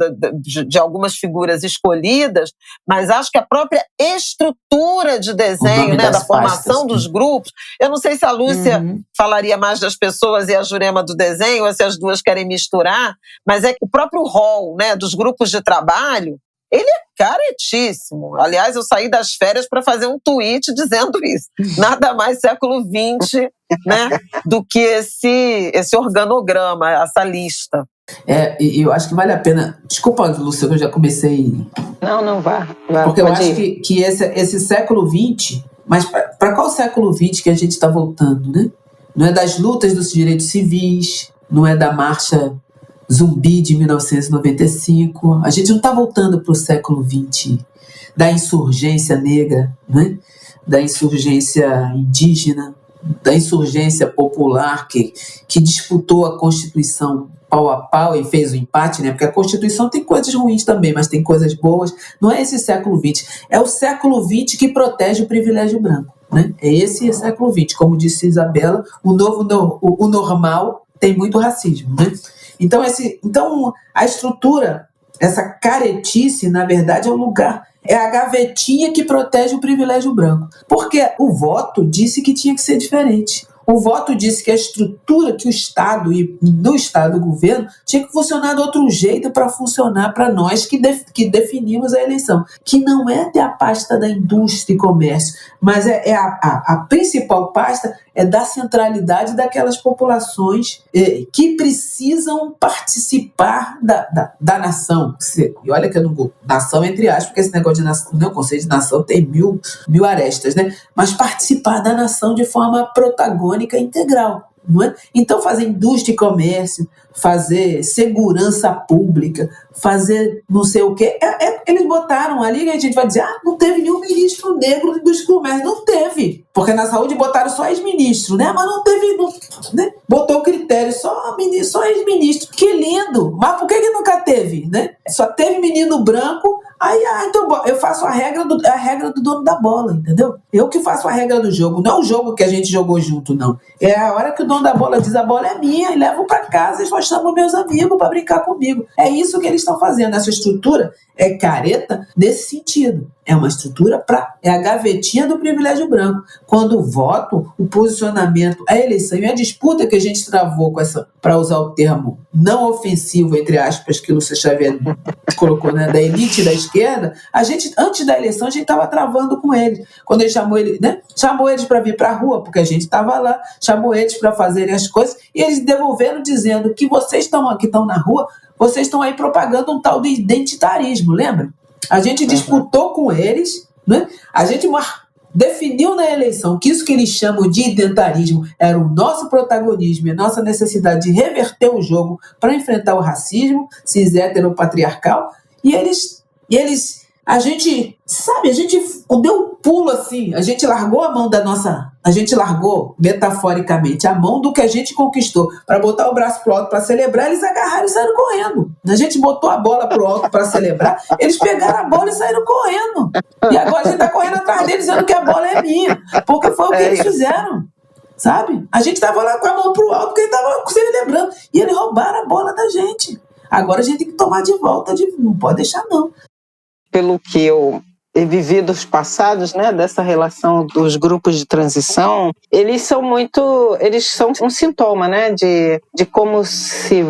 de algumas figuras escolhidas, mas acho que a própria estrutura de desenho, né, da formação dos grupos, eu não sei se a Lúcia falaria mais das pessoas e a Jurema do desenho, ou se as duas querem misturar, mas é que o próprio rol, né, dos grupos de trabalho, ele é caretíssimo. Aliás, eu saí das férias para fazer um tweet dizendo isso. Nada mais século XX, né, do que esse organograma, essa lista. E eu acho que vale a pena... Desculpa, Lúcia, eu já comecei... Não, vá. Porque eu acho que esse século XX... Mas para qual século XX que a gente está voltando, né? Não é das lutas dos direitos civis, não é da marcha zumbi de 1995. A gente não está voltando para o século XX da insurgência negra, né? Da insurgência indígena, da insurgência popular que disputou a Constituição pau a pau e fez o empate, né? Porque a Constituição tem coisas ruins também, mas tem coisas boas. Não é esse século XX. É o século XX que protege o privilégio branco, né? É esse século XX. Como disse Isabela, o normal tem muito racismo, né? Então a estrutura, essa caretice, na verdade, é um lugar... é a gavetinha que protege o privilégio branco. Porque o voto disse que tinha que ser diferente. O voto disse que a estrutura que o Estado e do Estado do governo tinha que funcionar de outro jeito para funcionar para nós que definimos a eleição. Que não é ter a pasta da indústria e comércio, mas a principal pasta é da centralidade daquelas populações que precisam participar da nação. E olha que eu não vou, nação entre aspas, porque esse negócio de nação, o conceito de nação tem mil arestas, né? Mas participar da nação de forma protagônica integral. Não é? Então, fazer indústria e comércio, fazer segurança pública, fazer não sei o quê, eles botaram ali e a gente vai dizer, não teve nenhum ministro negro de indústria e comércio. Não teve, porque na saúde botaram só ex-ministro, né? Mas não teve, né? Botou o critério só ex-ministro. Que lindo! Mas por que nunca teve, né? Só teve menino branco. Aí, então eu faço a regra do dono da bola, entendeu? Eu que faço a regra do jogo, não é o jogo que a gente jogou junto, não. É a hora que o dono da bola diz, a bola é minha, e levo pra casa, eles chamam meus amigos pra brincar comigo. É isso que eles estão fazendo. Essa estrutura é careta nesse sentido. É uma estrutura é a gavetinha do privilégio branco. Quando o voto, o posicionamento, a eleição e a disputa que a gente travou com essa, para usar o termo não ofensivo, entre aspas, que o Lúcia Xavier colocou, né, da elite da esquerda, a gente, antes da eleição, a gente estava travando com eles. Quando ele chamou eles para vir para a rua, porque a gente estava lá, chamou eles para fazerem as coisas, e eles devolveram dizendo que vocês que estão na rua, vocês estão aí propagando um tal de identitarismo, lembra? A gente disputou com eles, né? A gente definiu na eleição que isso que eles chamam de identitarismo era o nosso protagonismo e a nossa necessidade de reverter o jogo para enfrentar o racismo cis heteropatriarcal, a gente deu um pulo assim, a gente largou metaforicamente a mão do que a gente conquistou para botar o braço pro alto para celebrar, eles agarraram e saíram correndo. A gente botou a bola pro alto para celebrar, eles pegaram a bola e saíram correndo. E agora a gente tá correndo atrás deles dizendo que a bola é minha, porque foi o que eles fizeram. Sabe? A gente tava lá com a mão pro alto porque ele tava celebrando e eles roubaram a bola da gente. Agora a gente tem que tomar de volta, não pode deixar não. Pelo que eu vivi dos passados, né, dessa relação dos grupos de transição, eles são um sintoma, né, de como se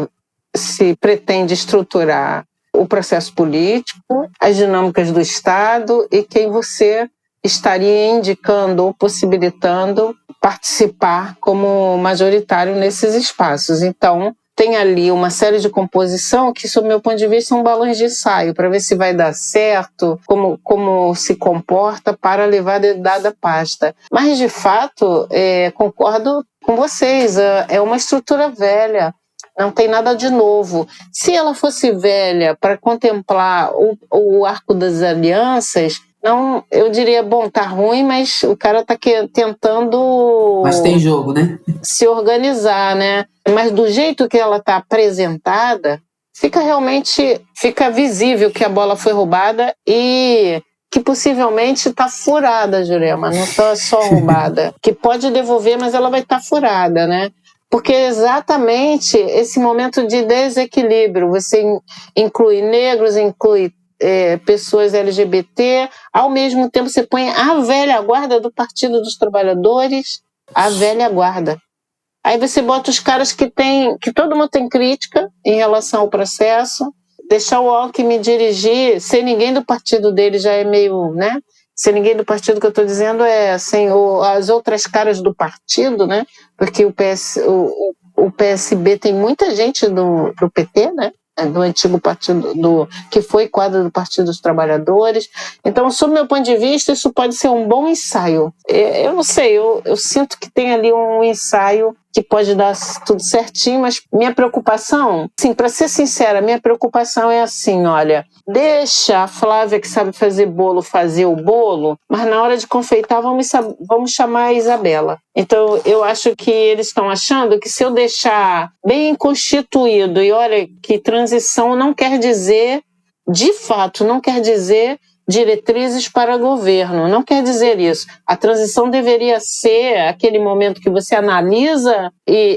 pretende estruturar o processo político, as dinâmicas do Estado e quem você estaria indicando ou possibilitando participar como majoritário nesses espaços. Então, tem ali uma série de composição que, sob meu ponto de vista, são balões de ensaio, para ver se vai dar certo, como se comporta para levar a dada pasta. Mas, de fato, concordo com vocês, é uma estrutura velha, não tem nada de novo. Se ela fosse velha para contemplar o arco das alianças, não, eu diria, tá ruim, mas o cara tá tentando... Mas tem jogo, né? Se organizar, né? Mas do jeito que ela tá apresentada, fica visível que a bola foi roubada e que possivelmente tá furada, Jurema, não tá só roubada. Que pode devolver, mas ela vai estar furada, né? Porque é exatamente esse momento de desequilíbrio, você inclui negros, inclui pessoas LGBT, ao mesmo tempo você põe a velha guarda do Partido dos Trabalhadores, a velha guarda. Aí você bota os caras que todo mundo tem crítica em relação ao processo, deixar o Alckmin dirigir, sem ninguém do partido dele já é meio, né? Sem ninguém do partido que eu estou dizendo sem as outras caras do partido, né? Porque o PSB tem muita gente do PT, né? Do antigo partido, que foi quadro do Partido dos Trabalhadores. Então, sob meu ponto de vista, isso pode ser um bom ensaio. Eu não sei, eu sinto que tem ali um ensaio que pode dar tudo certinho, mas minha preocupação, sim, para ser sincera, minha preocupação é assim, olha, deixa a Flávia que sabe fazer o bolo, mas na hora de confeitar vamos chamar a Isabela. Então, eu acho que eles estão achando que se eu deixar bem constituído, e olha que transição não quer dizer, de fato, não quer dizer diretrizes para o governo. Não quer dizer isso. A transição deveria ser aquele momento que você analisa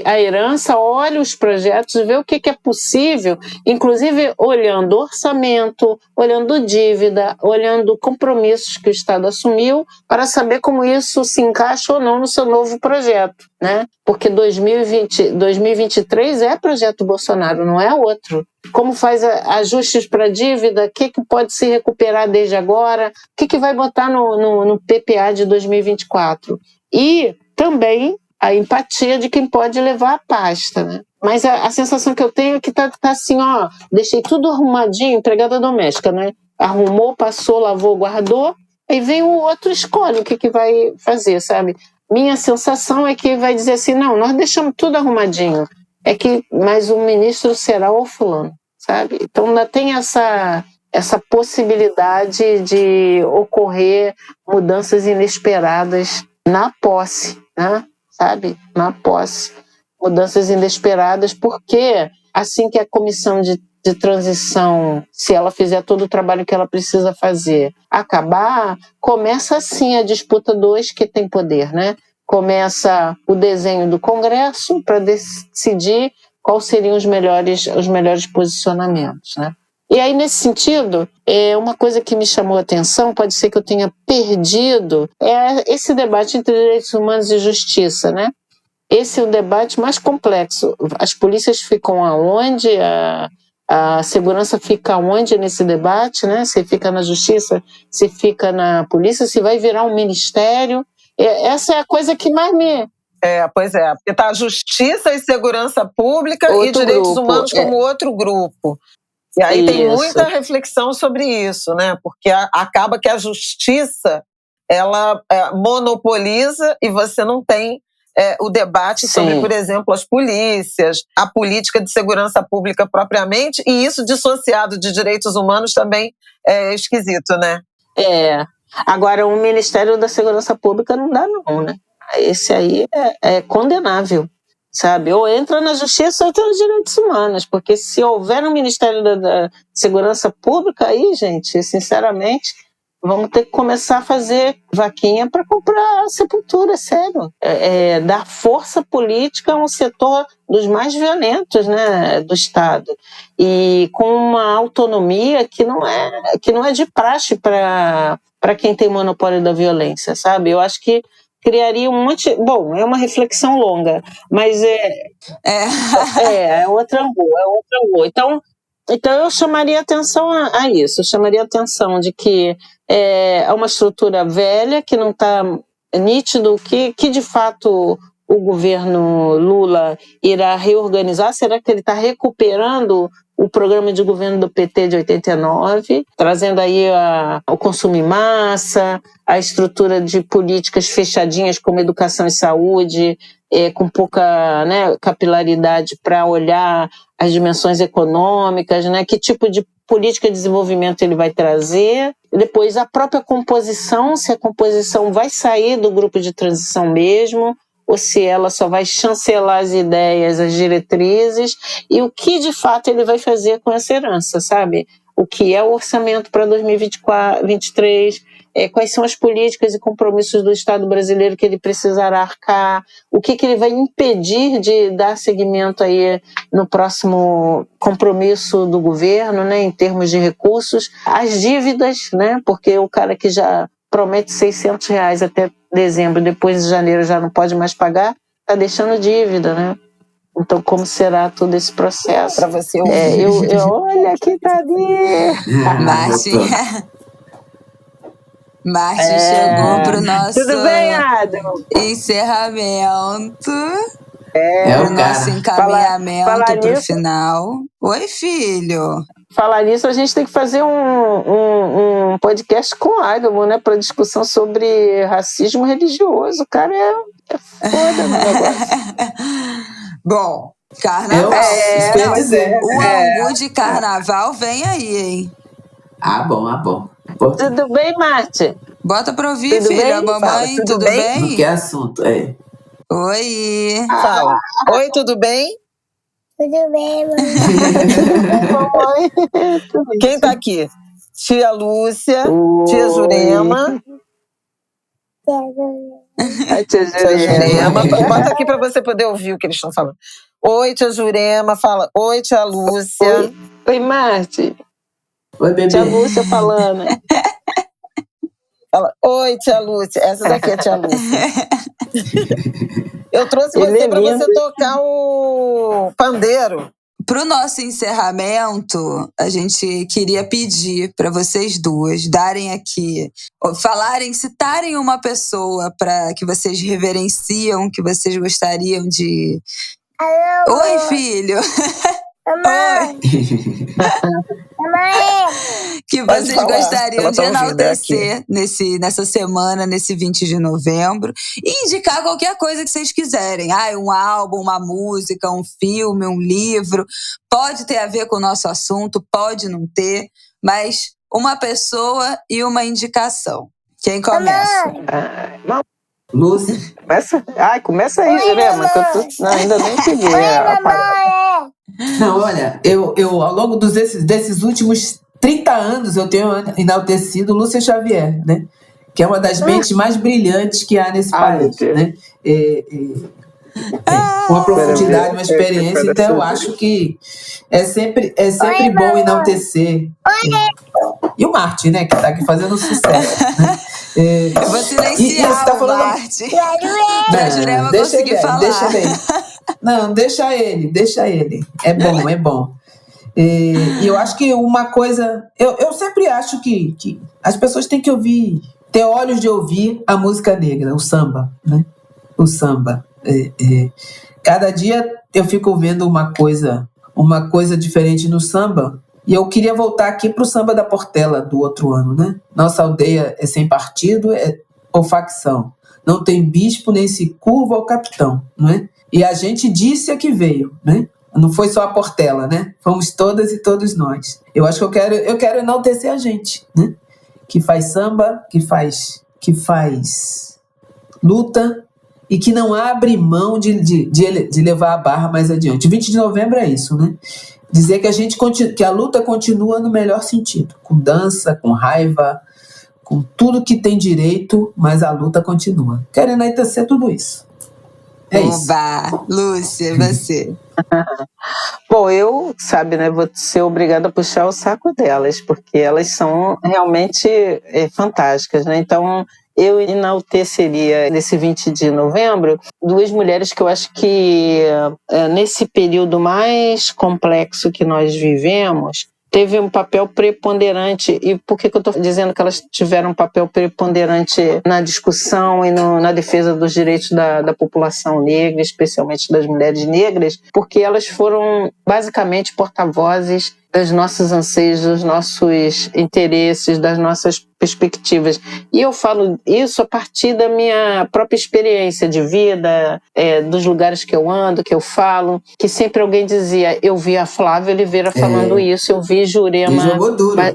a herança, olha os projetos, vê o que é possível, inclusive olhando orçamento, olhando dívida, olhando compromissos que o Estado assumiu, para saber como isso se encaixa ou não no seu novo projeto, né? Porque 2023 é projeto Bolsonaro, não é outro. Como faz ajustes para a dívida, o que pode se recuperar desde agora, o que vai botar no PPA de 2024. E também a empatia de quem pode levar a pasta, né? Mas a sensação que eu tenho é que tá assim, ó, deixei tudo arrumadinho, empregada doméstica, né? Arrumou, passou, lavou, guardou, aí vem o outro, escolhe o que vai fazer, sabe? Minha sensação é que vai dizer assim, não, nós deixamos tudo arrumadinho, mas o ministro será o fulano, sabe? Então ainda tem essa possibilidade de ocorrer mudanças inesperadas na posse, né? Sabe? Na posse. Mudanças inesperadas, porque assim que a comissão de transição, se ela fizer todo o trabalho que ela precisa fazer, acabar, começa assim a disputa dos que têm poder, né? Começa o desenho do Congresso para decidir quais seriam os melhores posicionamentos, né? E aí, nesse sentido, uma coisa que me chamou a atenção, pode ser que eu tenha perdido, é esse debate entre direitos humanos e justiça, né? Esse é o debate mais complexo. As polícias ficam aonde? A segurança fica aonde nesse debate, né? Se fica na justiça, se fica na polícia, se vai virar um ministério. Essa é a coisa que mais me... Pois é, porque está a justiça e segurança pública outro e direitos grupo, humanos como outro grupo. E aí tem muita reflexão sobre isso, né? Porque acaba que a justiça, ela monopoliza e você não tem o debate sobre, por exemplo, as polícias, a política de segurança pública propriamente, e isso dissociado de direitos humanos também é esquisito, né? Agora, o Ministério da Segurança Pública não dá não, né? Esse aí é condenável, sabe? Ou entra na justiça ou entra nos direitos humanos, porque se houver um Ministério da Segurança Pública, aí, gente, sinceramente, vamos ter que começar a fazer vaquinha para comprar sepultura, sério. Dar força política a um setor dos mais violentos, né, do Estado. E com uma autonomia que não é de praxe para quem tem monopólio da violência, sabe? Eu acho que criaria um monte... Bom, é uma reflexão longa, mas é outro ângulo. Então eu chamaria atenção a isso, eu chamaria atenção de que é uma estrutura velha, que não está nítido que de fato o governo Lula irá reorganizar. Será que ele está recuperando o programa de governo do PT de 89, trazendo aí o consumo em massa, a estrutura de políticas fechadinhas como educação e saúde, com pouca, né, capilaridade para olhar as dimensões econômicas, né? Que tipo de política de desenvolvimento ele vai trazer. Depois, a própria composição, se a composição vai sair do grupo de transição mesmo, ou se ela só vai chancelar as ideias, as diretrizes, e o que de fato ele vai fazer com essa herança, sabe? O que é o orçamento para 2023, quais são as políticas e compromissos do Estado brasileiro que ele precisará arcar, o que ele vai impedir de dar seguimento aí no próximo compromisso do governo, né, em termos de recursos, as dívidas, né, porque o cara que já promete R$600 até dezembro, depois de janeiro já não pode mais pagar, está deixando dívida, né? Então, como será todo esse processo? Para você olha que cadê? Márcio chegou para o nosso Tudo bem, Adam? encerramento. O nosso encaminhamento para o nisso, final. Oi, filho. Falar nisso, a gente tem que fazer um podcast com o Adam, né? Para discussão sobre racismo religioso. O cara é foda no negócio. Bom, carnaval. O angu de carnaval vem aí, hein? Bom. Tudo bem, Marte? Bota pra ouvir, tudo filha. Bem? Mamãe, Fala, tudo bem? No que assunto? Oi. Fala. Oi, tudo bem? Tudo bem, mamãe. Mamãe. Quem tá aqui? tia Lúcia, Oi. tia Jurema. A tia Tia Jurema. Jurema. Bota aqui para você poder ouvir o que eles estão falando. Oi, tia Jurema. Fala, oi, tia Lúcia. Oi, Marte. Oi, bebê. Tia Lúcia falando. Fala, oi, tia Lúcia. Essa daqui é a tia Lúcia. Eu trouxe Ele você é para lindo. você tocar o pandeiro. Pro nosso encerramento, a gente queria pedir para vocês duas darem aqui, falarem, citarem uma pessoa para que vocês reverenciam, que vocês gostariam de. Alô, Oi, filho! mamãe. Mamãe. Que Pode vocês falar, gostariam ela de tá ouvindo, é enaltecer nessa semana, nesse 20 de novembro. E indicar qualquer coisa que vocês quiserem. Um álbum, uma música, um filme, um livro. Pode ter a ver com o nosso assunto, pode não ter. Mas uma pessoa e uma indicação. Quem começa? Lúcia. Começa aí, Jurema. Não, ainda nem peguei a parada. Não, olha, eu ao longo desses últimos 30 anos eu tenho enaltecido Lúcia Xavier, né? Que é uma das mentes mais brilhantes que há nesse país, né? Uma profundidade, uma experiência. Então eu acho que é sempre bom enaltecer. E o Marte, né? Que tá aqui fazendo sucesso, né? Eu vou silenciar você tá o falando... Marte. Pra Jurema conseguir falar. Deixa ele. É bom. E eu acho que uma coisa... Eu sempre acho que as pessoas têm que ouvir, ter olhos de ouvir a música negra, o samba, né? O samba. Cada dia eu fico vendo uma coisa diferente no samba. E eu queria voltar aqui para o samba da Portela do outro ano, né? Nossa aldeia é sem partido ou facção. Não tem bispo nem se curva ao capitão, não é? E a gente disse a que veio, né? Não foi só a Portela, né? Fomos todas e todos nós. Eu acho que eu quero enaltecer a gente, né? Que faz samba, que faz luta e que não abre mão de levar a barra mais adiante. 20 de novembro é isso, né? Dizer que a luta continua no melhor sentido, com dança, com raiva, com tudo que tem direito, mas a luta continua. Quero enaltecer tudo isso. É isso. Oba! Lúcia, você? Bom, eu, vou ser obrigada a puxar o saco delas, porque elas são realmente fantásticas, né? Então, eu enalteceria, nesse 20 de novembro, duas mulheres que eu acho que, nesse período mais complexo que nós vivemos, teve um papel preponderante. E por que eu estou dizendo que elas tiveram um papel preponderante na discussão e na defesa dos direitos da população negra, especialmente das mulheres negras? Porque elas foram basicamente porta-vozes dos nossos anseios, dos nossos interesses, das nossas perspectivas. E eu falo isso a partir da minha própria experiência de vida, dos lugares que eu ando, que eu falo, que sempre alguém dizia, eu vi a Flávia Oliveira falando isso, eu vi Jurema, jogou duro. Né,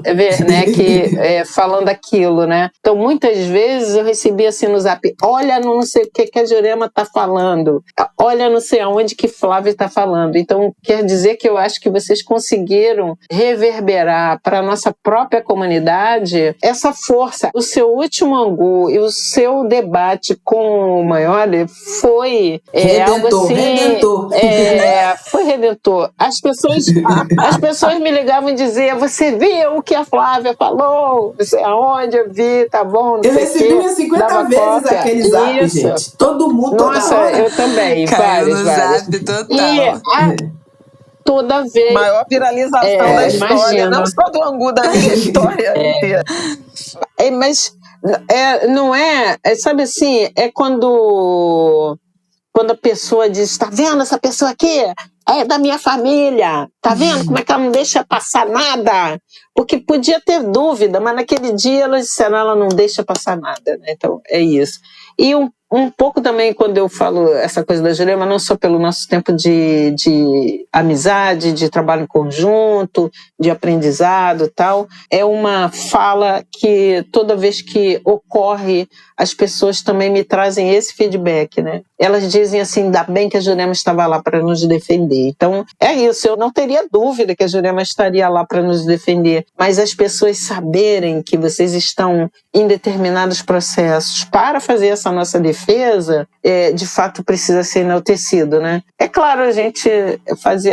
falando aquilo, né? Então, muitas vezes eu recebia assim no zap, olha não sei o que a Jurema está falando, olha não sei aonde que Flávia está falando. Então, quer dizer que eu acho que vocês conseguiram reverberar para a nossa própria comunidade essa força. O seu último angu e o seu debate com o Maioli foi algo assim... Redentor. Foi redentor. As pessoas me ligavam e diziam, você viu o que a Flávia falou? Não sei aonde eu vi, tá bom? Não Eu sei recebi umas 50 vezes cópia. aquele zap, gente. Todo mundo, Nossa, toda hora. eu também. Caiu várias. no zap total. Toda vez. Maior viralização da história, imagino. não só do angu, da minha história inteira. Mas não é, sabe assim, é quando a pessoa diz, tá vendo essa pessoa aqui? É da minha família, tá vendo como é que ela não deixa passar nada? Porque podia ter dúvida, mas naquele dia ela disseram, ela não deixa passar nada, né? Então é isso. E um pouco também quando eu falo essa coisa da Jurema, não só pelo nosso tempo de amizade, de trabalho em conjunto, de aprendizado e tal, é uma fala que toda vez que ocorre, as pessoas também me trazem esse feedback, né? elas dizem assim, ainda bem que a Jurema estava lá para nos defender. Então, é isso, eu não teria dúvida que a Jurema estaria lá para nos defender, mas as pessoas saberem que vocês estão em determinados processos para fazer essa nossa defesa, de fato precisa ser enaltecido, né? É claro, a gente faz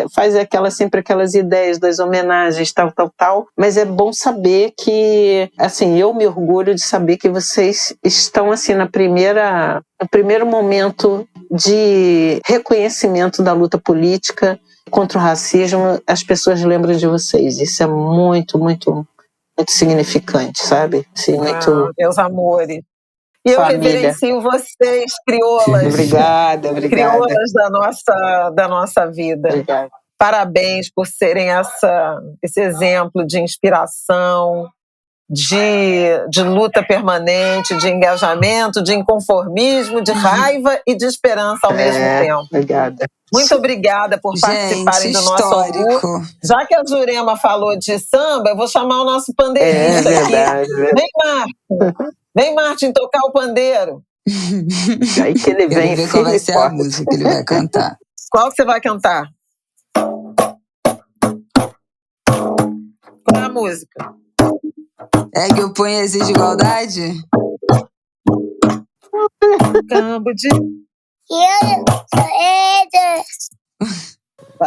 sempre aquelas ideias das homenagens, tal, mas é bom saber que, assim, eu me orgulho de saber que vocês estão, assim, no primeiro momento de reconhecimento da luta política contra o racismo, as pessoas lembram de vocês. Isso é muito, muito, muito significante, sabe? Assim, muito... Meus amores. E eu reverencio vocês, crioulas. Obrigada. Crioulas da nossa vida. Obrigada. Parabéns por serem esse exemplo de inspiração, de luta permanente, de engajamento, de inconformismo, de raiva e de esperança ao mesmo tempo. Obrigada. Muito obrigada por participarem do nosso almoço. Já que a Jurema falou de samba, eu vou chamar o nosso pandeirista aqui. Vem, Martin, tocar o pandeiro. Aí que ele vem. Quero ver qual vai ser a música que ele vai cantar. Qual que você vai cantar? Qual é a música? Que eu ponho exige igualdade? Campo de...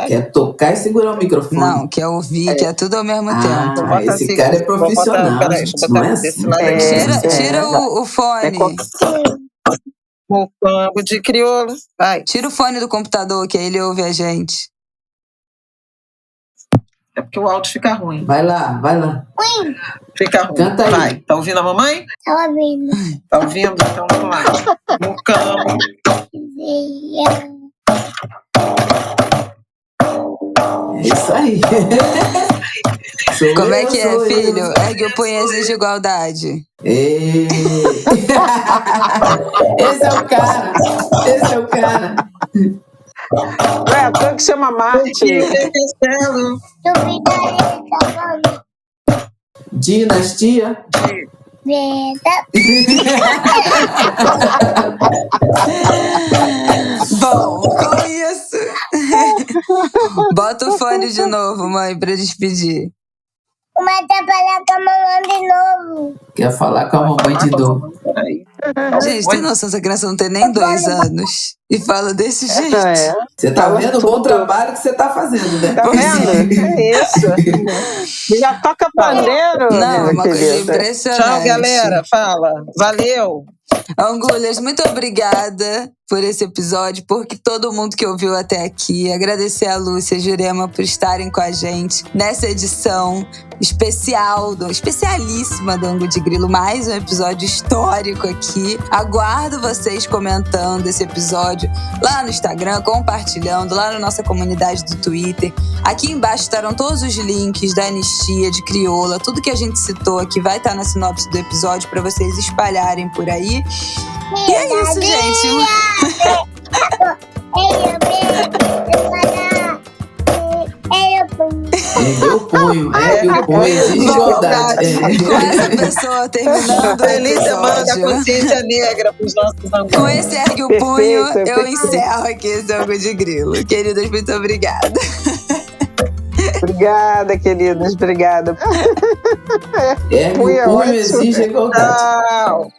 Quer tocar e segurar o microfone? Não, quer ouvir, quer tudo ao mesmo tempo. Esse cara é profissional. Não é assim. Tira o fone. O campo de crioulo. Vai. Tira o fone do computador, que aí ele ouve a gente. É porque o áudio fica ruim. Vai lá. Fica ruim. Canta aí. Vai. Tá ouvindo a mamãe? Tá ouvindo. Tá ouvindo? Então vamos lá. No campo. É isso aí. Como é que é, filho? Que eu ponho exige igualdade. Esse é o cara. Tu que chama Marte. Dinastia. Bom, com isso. Bota o fone de novo, mãe, pra despedir. Mas tá falando com a mamãe de novo. Quer falar com a mamãe de novo? Gente, tem noção, essa criança não tem nem 2 anos e fala desse jeito. Você tá vendo o bom trabalho que você tá fazendo, né? Tá vendo? É isso. Já toca pandeiro. Não, uma coisa impressionante. Tchau, galera. Fala. Valeu. Angulhas, muito obrigada por esse episódio, porque todo mundo que ouviu até aqui. Agradecer a Lúcia e a Jurema por estarem com a gente nessa edição especialíssima do Ângulo de Grilo. Mais um episódio histórico aqui. Aguardo vocês comentando esse episódio lá no Instagram, compartilhando, lá na nossa comunidade do Twitter. Aqui embaixo estarão todos os links da Anistia, de Crioula, tudo que a gente citou aqui vai estar na sinopse do episódio para vocês espalharem por aí. E é isso, gente. Eu ponho, exige igualdade. Com essa pessoa terminando Feliz o Semana da episódio. Consciência Negra pros nossos amigos. Com esse ergue o punho, eu Perfeito. encerro aqui esse Ângulo de Grilo. Queridas, muito obrigada. Obrigada, queridos. Obrigada. O punho exige igualdade. Tchau.